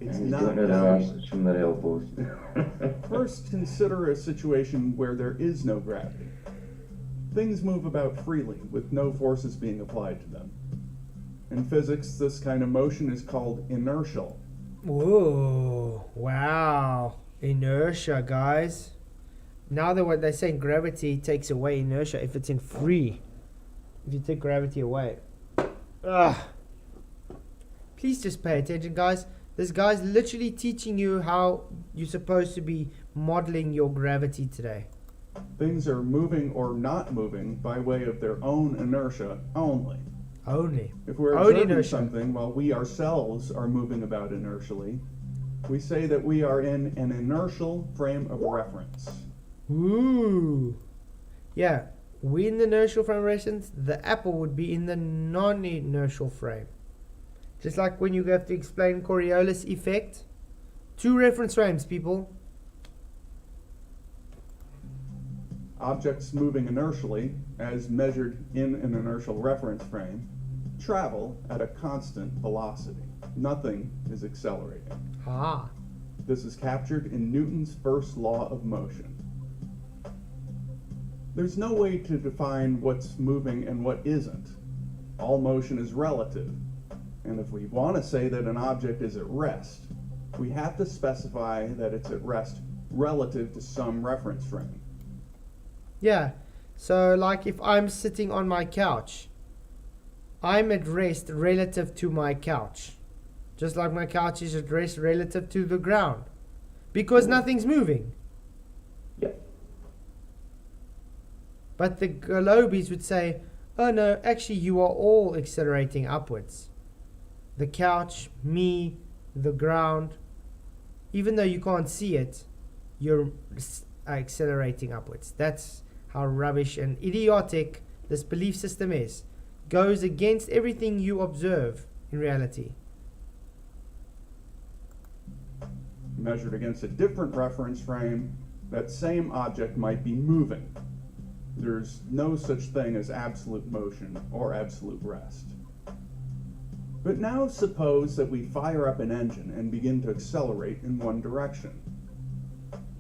It's He's not doing it downward. from their elbows. First, consider a situation where there is no gravity. Things move about freely, with no forces being applied to them. In physics, this kind of motion is called inertial. Whoa, wow. Inertia, guys. Now that what they're saying, gravity takes away inertia if it's in free. If you take gravity away. Ugh. Please just pay attention, guys. This guy's literally teaching you how you're supposed to be modeling your gravity today. Things are moving or not moving by way of their own inertia only. Only. If we're Only observing inertia. something while we ourselves are moving about inertially, we say that we are in an inertial frame of reference. Ooh. Yeah. We in the inertial frame of reference, the apple would be in the non-inertial frame. Just like when you have to explain Coriolis effect. 2 reference frames, people. Objects moving inertially, as measured in an inertial reference frame, travel at a constant velocity. Nothing is accelerating. Ah. This is captured in Newton's first law of motion. There's no way to define what's moving and what isn't. All motion is relative. And if we want to say that an object is at rest, we have to specify that it's at rest relative to some reference frame. Yeah. So like if I'm sitting on my couch, I'm at rest relative to my couch. Just like my couch is at rest relative to the ground. Because nothing's moving. Yeah. But the Globies would say, oh no, actually you are all accelerating upwards. The couch, me, the ground. Even though you can't see it, you're accelerating upwards. That's how rubbish and idiotic this belief system is. Goes against everything you observe in reality. Measured against a different reference frame, that same object might be moving. There's no such thing as absolute motion or absolute rest. But now suppose that we fire up an engine and begin to accelerate in one direction.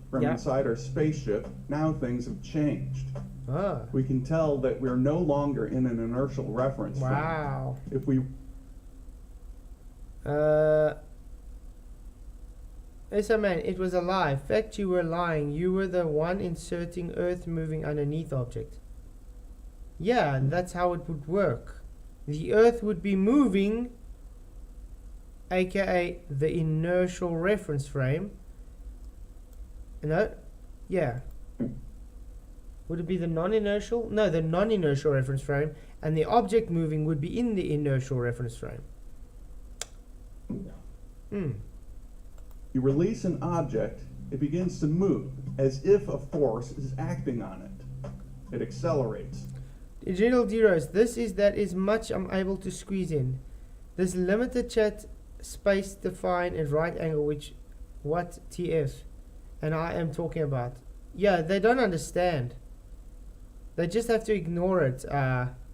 From Yeah. inside our spaceship, now things have changed. Ah. We can tell that we're no longer in an inertial reference frame. Wow. If we Yes, man, it was a lie. In fact, you were lying. You were the one inserting Earth moving underneath object. Yeah, and that's how it would work. The Earth would be moving, aka the inertial reference frame. No? Yeah. Would it be the non-inertial? No, the non-inertial reference frame. And the object moving would be in the inertial reference frame. Hmm. You release an object, it begins to move as if a force is acting on it. It accelerates. General Deros, this is that is much I'm able to squeeze in. This limited chat space define at right angle, which what TF and I am talking about. Yeah, they don't understand. They just have to ignore it,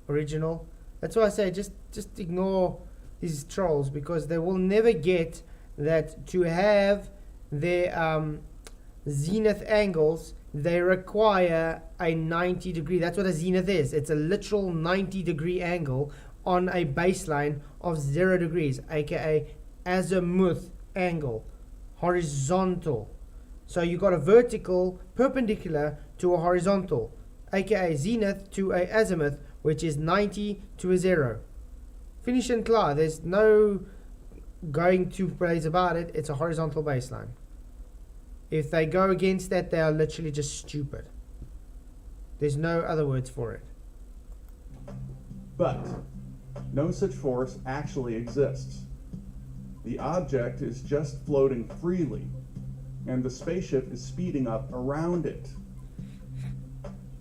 original. That's why I say just ignore these trolls, because they will never get that to have their zenith angles, they require a 90 degree. That's what a zenith is. It's a literal 90 degree angle on a baseline of 0 degrees, aka azimuth angle, horizontal. So you got a vertical perpendicular to a horizontal, aka zenith to a azimuth, which is 90 to a 0. Finish and clear. There's no going two ways about it. It's a horizontal baseline. If they go against that, they are literally just stupid. There's no other words for it. But no such force actually exists. The object is just floating freely, and the spaceship is speeding up around it.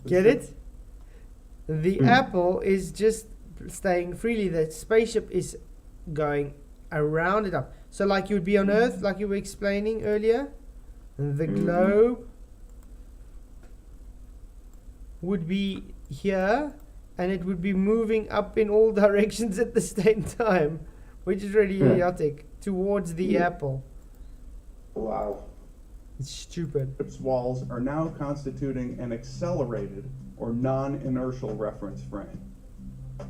Get it? The apple is just staying freely. The spaceship is going around it up. So like you would be on Earth, like you were explaining earlier, the globe would be here, and it would be moving up in all directions at the same time, which is really idiotic, towards the apple. Wow. It's stupid. Its walls are now constituting an accelerated or non-inertial reference frame.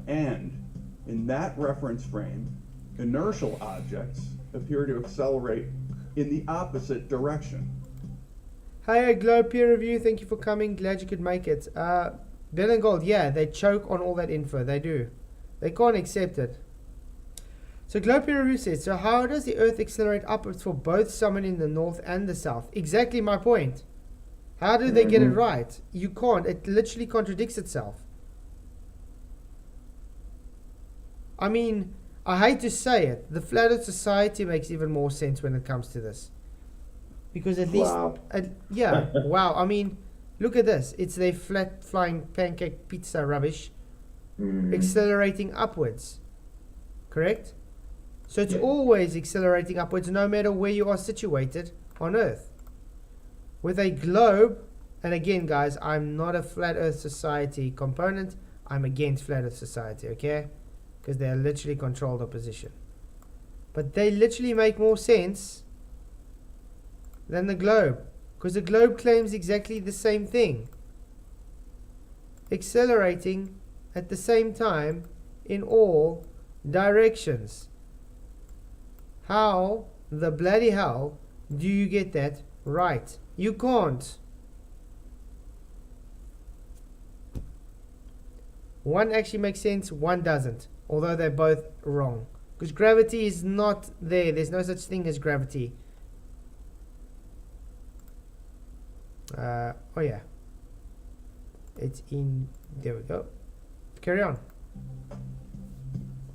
And in that reference frame, inertial objects appear to accelerate in the opposite direction. Hi, Globe Peer Review. Thank you for coming. Glad you could make it. Bill and Gold, yeah, they choke on all that info. They do. They can't accept it. So Globe Peer Review says, so how does the Earth accelerate upwards for both someone in the north and the south? Exactly my point. How do they get it right? You can't. It literally contradicts itself. I mean, I hate to say it. The Flat Earth Society makes even more sense when it comes to this. Because at least, yeah, wow. I mean, look at this. It's their flat flying pancake pizza rubbish accelerating upwards. Correct? So it's always accelerating upwards no matter where you are situated on Earth. With a globe, and again, guys, I'm not a Flat Earth Society component. I'm against Flat Earth Society, okay? Because they are literally controlled opposition. But they literally make more sense than the globe, because the globe claims exactly the same thing, accelerating at the same time in all directions. How the bloody hell do you get that right? You can't. One actually makes sense, one doesn't, although they're both wrong, because gravity is not there. There's no such thing as gravity. Oh yeah, it's in, there we go. Carry on.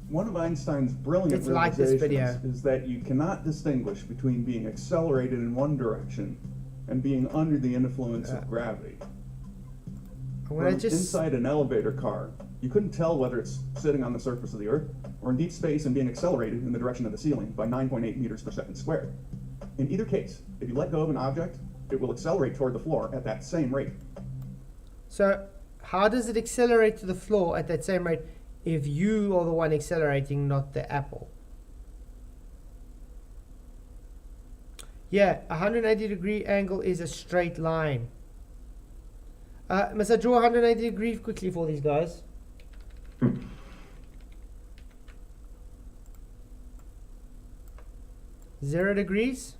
One of Einstein's brilliant It's like this realizations video. is that you cannot distinguish between being accelerated in one direction and being under the influence of gravity. When I From just inside an elevator car, you couldn't tell whether it's sitting on the surface of the Earth or in deep space and being accelerated in the direction of the ceiling by 9.8 meters per second squared. In either case, if you let go of an object, it will accelerate toward the floor at that same rate. So how does it accelerate to the floor at that same rate if you are the one accelerating, not the apple? Yeah, 180 degree angle is a straight line. Must I draw 180 degrees quickly for these guys? 0 degrees,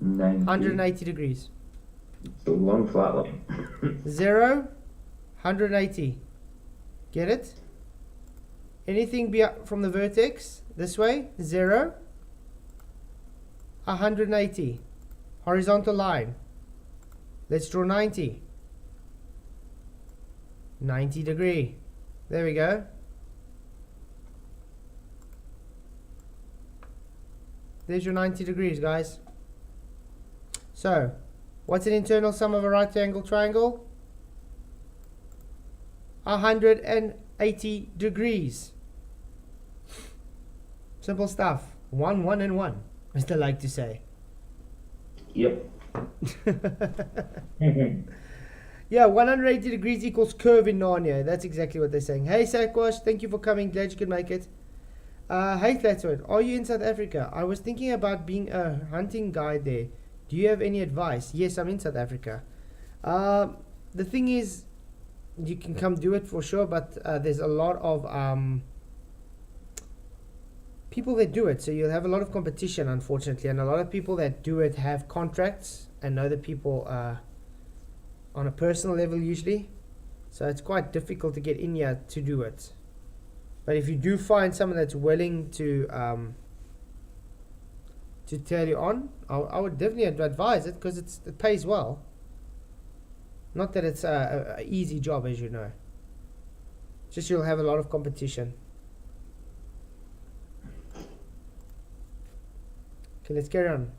90. 180 degrees. It's a long flat line. 0, 180. Get it? Anything from the vertex this way, 0, 180. Horizontal line. Let's draw 90. 90 degree. There we go. There's your 90 degrees, guys. So, what's an internal sum of a right angle triangle? 180 degrees. Simple stuff. 1, 1, and 1, as they like to say. Yep. Yeah, 180 degrees equals curve in Narnia. That's exactly what they're saying. Hey, Sakwash, thank you for coming. Glad you could make it. Hey, Flatsword, are you in South Africa? I was thinking about being a hunting guide there. Do you have any advice? Yes, I'm in South Africa. The thing is, you can come do it for sure, but there's a lot of people that do it, so you'll have a lot of competition, unfortunately, and a lot of people that do it have contracts and know the people on a personal level usually, so it's quite difficult to get in here to do it. But if you do find someone that's willing to tell you on, I would definitely advise it, because it pays well. Not that it's a easy job, as you know. Just you'll have a lot of competition. Okay, let's carry on.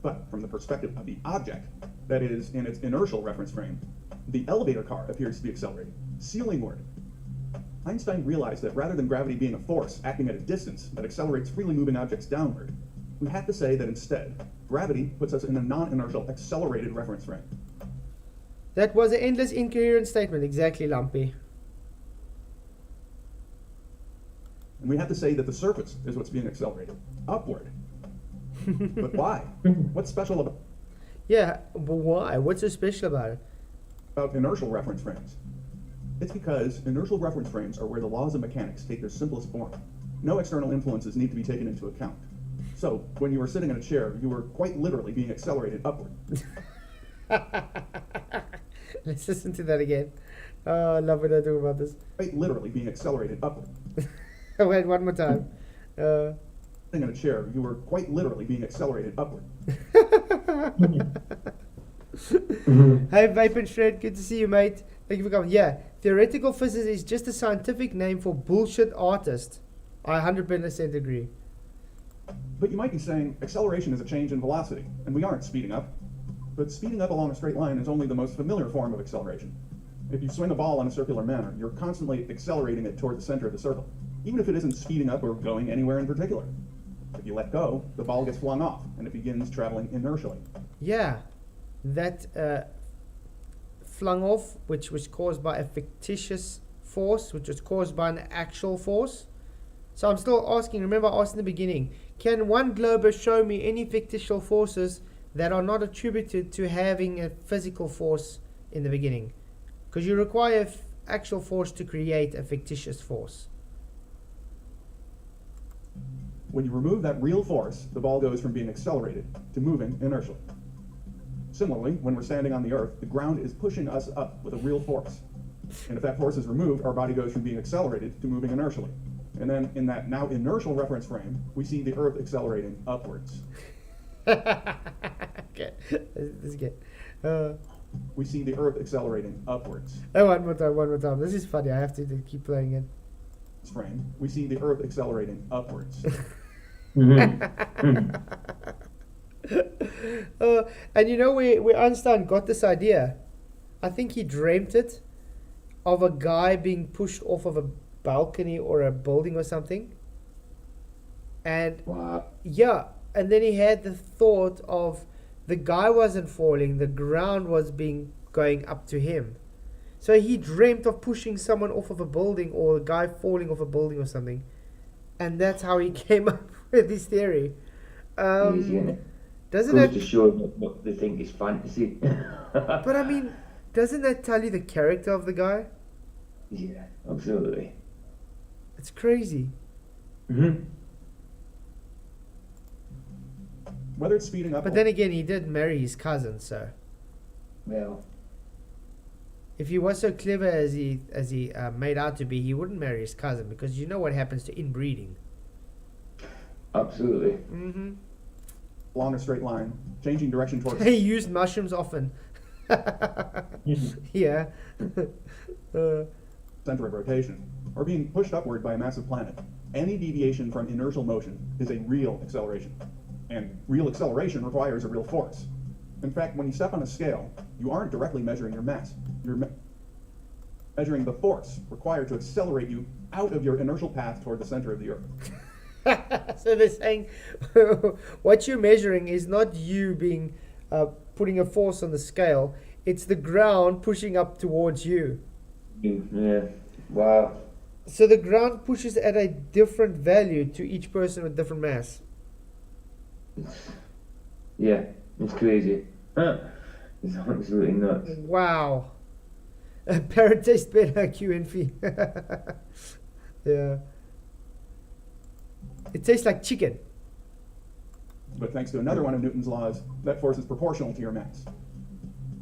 But from the perspective of the object, that is, in its inertial reference frame, the elevator car appears to be accelerating, ceilingward. Einstein realized that rather than gravity being a force acting at a distance that accelerates freely moving objects downward, we have to say that instead, gravity puts us in a non-inertial accelerated reference frame. That was an endless incoherent statement. Exactly, Lumpy. And we have to say that the surface is what's being accelerated, upward. But why? What's special Yeah, but why? What's so special about it? about inertial reference frames? It's because inertial reference frames are where the laws of mechanics take their simplest form. No external influences need to be taken into account. So, when you were sitting in a chair, you were quite literally being accelerated upward. Let's listen to that again. Oh, I love when I talk about this. Quite literally being accelerated upward. Wait, one more time. Sitting in a chair, you were quite literally being accelerated upward. Hey, Vape and Shred, good to see you, mate. Thank you for coming. Yeah, theoretical physics is just a scientific name for bullshit artist. I 100% agree. But you might be saying acceleration is a change in velocity, and we aren't speeding up. But speeding up along a straight line is only the most familiar form of acceleration. If you swing a ball in a circular manner, you're constantly accelerating it toward the center of the circle, even if it isn't speeding up or going anywhere in particular. If you let go, the ball gets flung off, and it begins traveling inertially. Yeah, that flung off, which was caused by a fictitious force, which was caused by an actual force. So I'm still asking, remember I asked in the beginning, can one glober show me any fictitious forces that are not attributed to having a physical force in the beginning? Because you require actual force to create a fictitious force. When you remove that real force, the ball goes from being accelerated to moving inertially. Similarly, when we're standing on the Earth, the ground is pushing us up with a real force. And if that force is removed, our body goes from being accelerated to moving inertially. And then in that now inertial reference frame, we see the Earth accelerating upwards. Okay, this is good. We see the Earth accelerating upwards. Oh, one more time. This is funny. I have to keep playing it. Frame, we see the Earth accelerating upwards. And you know where Einstein got this idea? I think he dreamt it of a guy being pushed off of a balcony or a building or something. And Wow. yeah, and then he had the thought of the guy wasn't falling, the ground was going up to him. So he dreamt of pushing someone off of a building or a guy falling off a building or something. And that's how he came up with this theory. Easy, innit? Doesn't Goes that, to show what they think is fantasy. but I mean, doesn't that tell you the character of the guy? Yeah, absolutely. It's crazy. Mm-hmm. Whether it's speeding up But or then again, he did marry his cousin, so Well, if he was so clever as he made out to be, he wouldn't marry his cousin, because you know what happens to inbreeding. absolutely. Mm-hmm. along a straight line, changing direction towards He used mushrooms often. Yeah. center of rotation, or being pushed upward by a massive planet. Any deviation from inertial motion is a real acceleration. And real acceleration requires a real force. In fact, when you step on a scale, you aren't directly measuring your mass. measuring the force required to accelerate you out of your inertial path toward the center of the Earth. So they're saying what you're measuring is not you being putting a force on the scale. It's the ground pushing up towards you. Yeah. Wow. So the ground pushes at a different value to each person with different mass. Yeah, it's crazy. It's absolutely nuts. Wow. Parrot tastes better, QNF. Yeah. It tastes like chicken. But thanks to another one of Newton's laws, that force is proportional to your mass.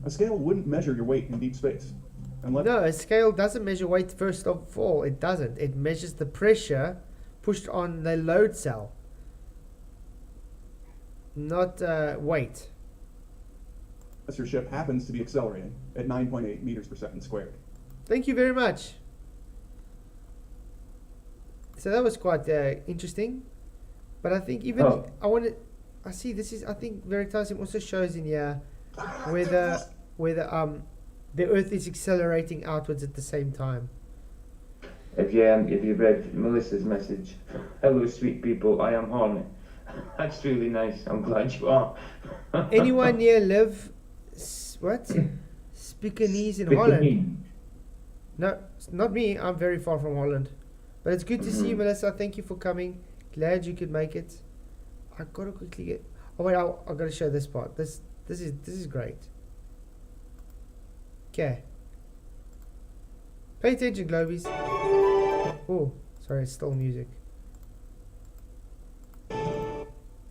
A scale wouldn't measure your weight in deep space. Unless No, a scale doesn't measure weight first of all. It doesn't. It measures the pressure pushed on the load cell, not weight. your ship happens to be accelerating at 9.8 meters per second squared. Thank you very much. So that was quite interesting. But I think even I see this is, I think Veritasium also shows in here whether the Earth is accelerating outwards at the same time. If you read Melissa's message, hello sweet people, I am horny. That's really nice. I'm glad you are. Anyone here live Spikanese in Holland? No, it's not me. I'm very far from Holland. But it's good to see you, Melissa. Thank you for coming. Glad you could make it. I gotta quickly get. Oh wait, I gotta show this part. This is great. Okay. Pay attention, Globies. Oh, sorry, it's still music.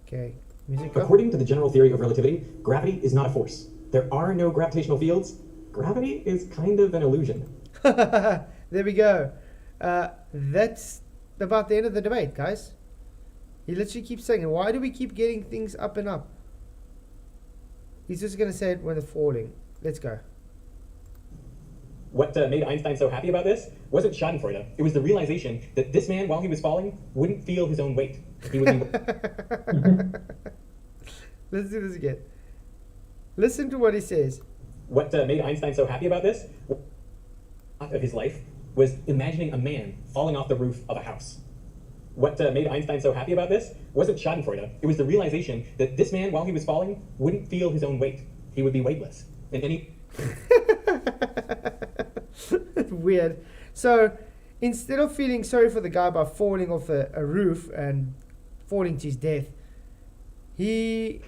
Okay, music up. According to the general theory of relativity, gravity is not a force. There are no gravitational fields. Gravity is kind of an illusion. There we go. That's about the end of the debate, guys. He literally keeps saying it. Why do we keep getting things up and up? He's just going to say it when they're falling. Let's go. What made Einstein so happy about this wasn't Schadenfreude. It was the realization that this man, while he was falling, wouldn't feel his own weight. He would be... Let's do this again. Listen to what he says. What made Einstein so happy about this of his life was imagining a man falling off the roof of a house. What made Einstein so happy about this wasn't Schadenfreude. It was the realization that this man, while he was falling, wouldn't feel his own weight. He would be weightless. And any... Weird. So, instead of feeling sorry for the guy by falling off a roof and falling to his death, he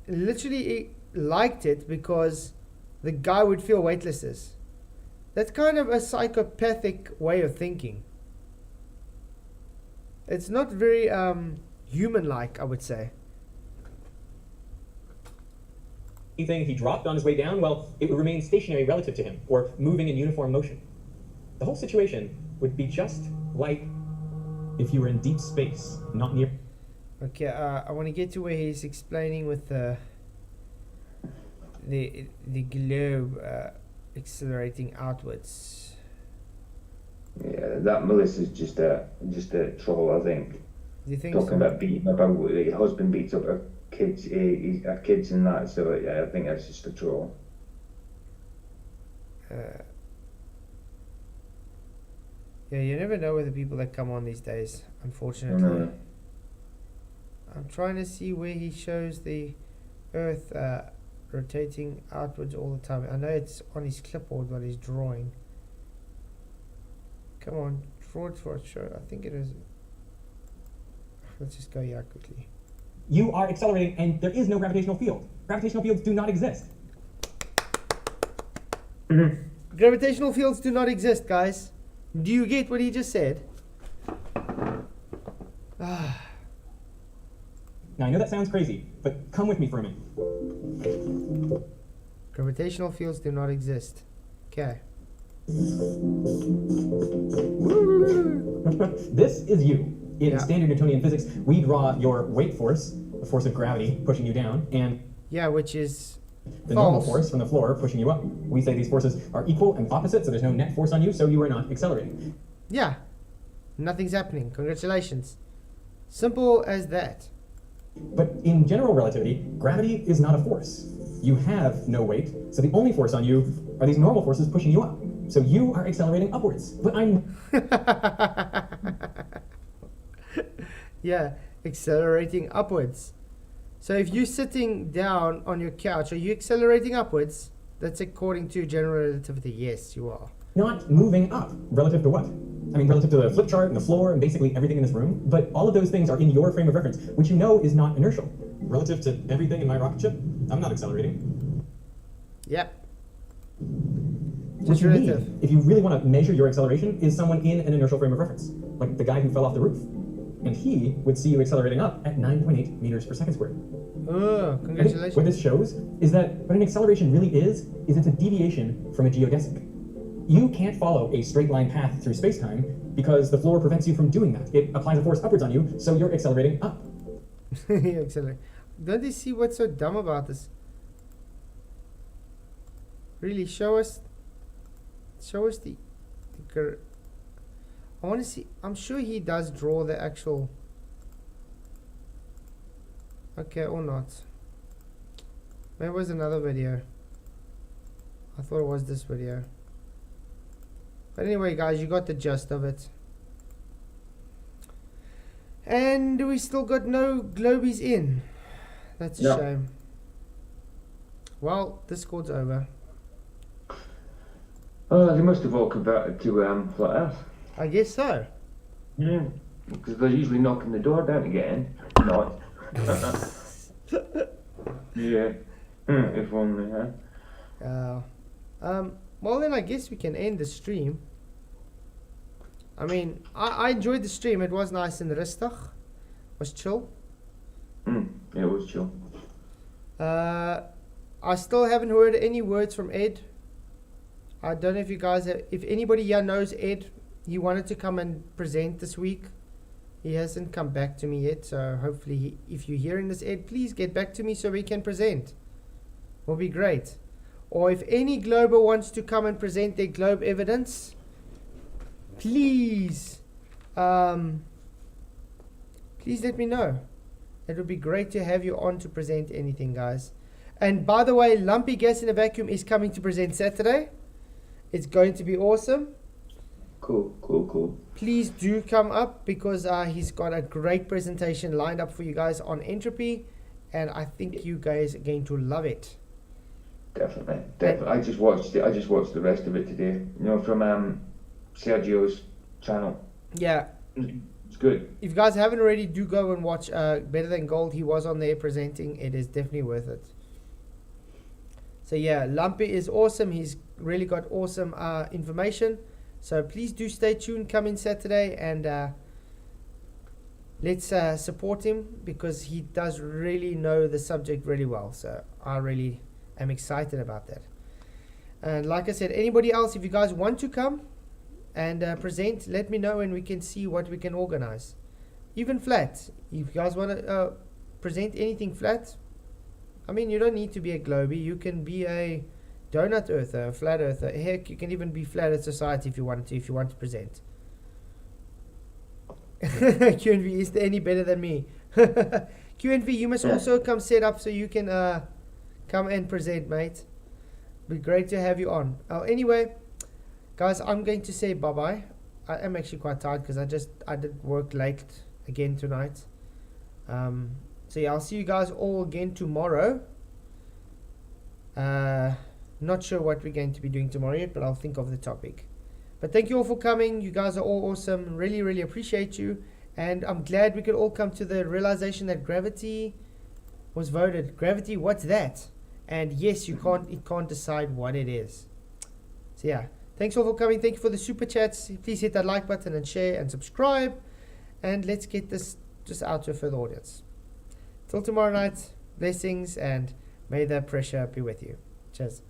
literally liked it because the guy would feel weightlessness. That's kind of a psychopathic way of thinking. It's not very human-like, I would say. Anything he dropped on his way down, well, it would remain stationary relative to him, or moving in uniform motion. The whole situation would be just like if you were in deep space, not near... Okay, I want to get to where he's explaining with the globe accelerating outwards. Yeah, that Melissa's just a troll, I think. Do you think Talking so? about beating about her husband beats up her kids, her kids and that. So yeah, I think that's just a troll. Yeah, you never know with the people that come on these days, unfortunately. I'm trying to see where he shows the Earth rotating outwards all the time. I know it's on his clipboard while he's drawing. Come on, draw it for a show. I think it is. Let's just go here quickly. You are accelerating, and there is no gravitational field. Gravitational fields do not exist. Gravitational fields do not exist, guys. Do you get what he just said? Now, I know that sounds crazy, but come with me for a minute. Gravitational fields do not exist. Okay. This is you. In Yeah. standard Newtonian physics, we draw your weight force, the force of gravity pushing you down, and Yeah, which is the normal false. force from the floor pushing you up. We say these forces are equal and opposite, so there's no net force on you, so you are not accelerating. Yeah. Nothing's happening. Congratulations. Simple as that. But in general relativity, gravity is not a force. You have no weight, so the only force on you are these normal forces pushing you up. So you are accelerating upwards, but I'm Yeah, accelerating upwards. So if you're sitting down on your couch, are you accelerating upwards? That's according to general relativity. Yes, you are. not moving up. Relative to what? I mean, relative to the flip chart and the floor and basically everything in this room. But all of those things are in your frame of reference, which you know is not inertial. Relative to everything in my rocket ship, I'm not accelerating. Yep. What Just you relative. need, if you really want to measure your acceleration, is someone in an inertial frame of reference, like the guy who fell off the roof. And he would see you accelerating up at 9.8 meters per second squared. Oh, I think congratulations. what this shows is that what an acceleration really is it's a deviation from a geodesic. You can't follow a straight line path through space-time because the floor prevents you from doing that. It applies a force upwards on you, so you're accelerating up. Yeah, accelerate. Don't they see what's so dumb about this? Really, show us the I want to see. I'm sure he does draw the actual. Okay, or not. Maybe it was another video. I thought it was this video. But anyway, guys, you got the gist of it. And we still got no globies in. That's a No. shame. Well, Discord's over. Oh, they must have all converted to flat Earth. I guess so. Yeah, because they're usually knocking the door down to get in. Not. Yeah. If only, huh? Well then I guess we can end the stream. I mean, I enjoyed the stream. It was nice and rustig. Was chill. Yeah, it was chill. I still haven't heard any words from Ed. I don't know if you guys have, if anybody here knows Ed. He wanted to come and present this week. He hasn't come back to me yet, so hopefully if you're hearing this, Ed, please get back to me so we can present. Will be great. Or if any glober wants to come and present their globe evidence, please please let me know. It would be great to have you on to present anything, guys. And by the way, Lumpy Gas in a Vacuum is coming to present Saturday. It's going to be awesome. Cool. Please do come up because he's got a great presentation lined up for you guys on entropy, and I think you guys are going to love it. Definitely. I just watched the rest of it today. You know, from Sergio's channel. Yeah. It's good. If you guys haven't already, do go and watch Better Than Gold. He was on there presenting. It is definitely worth it. So yeah, Lumpy is awesome. He's really got awesome information. So please do stay tuned. Come in Saturday and let's support him because he does really know the subject really well. So I really am excited about that. And like I said, anybody else, if you guys want to come and present, let me know and we can see what we can organize. Even flat. If you guys want to present anything flat, I mean, you don't need to be a globie. You can be a donut earther, a flat earther. Heck, you can even be flat earth society if you want to present. QNV, is there any better than me? QNV, you must also come set up so you can come and present, mate. Be great to have you on. Anyway, guys, I'm going to say bye-bye. I am actually quite tired because I did work late again tonight. So yeah, I'll see you guys all again tomorrow. Not sure what we're going to be doing tomorrow yet, but I'll think of the topic. But thank you all for coming. You guys are all awesome. Really, really appreciate you. And I'm glad we could all come to the realization that gravity was voted. Gravity, what's that? And yes, it can't decide what it is. So yeah, thanks all for coming. Thank you for the super chats. Please hit that like button and share and subscribe. And let's get this just out to a further audience. Till tomorrow night, blessings and may the pressure be with you. Cheers.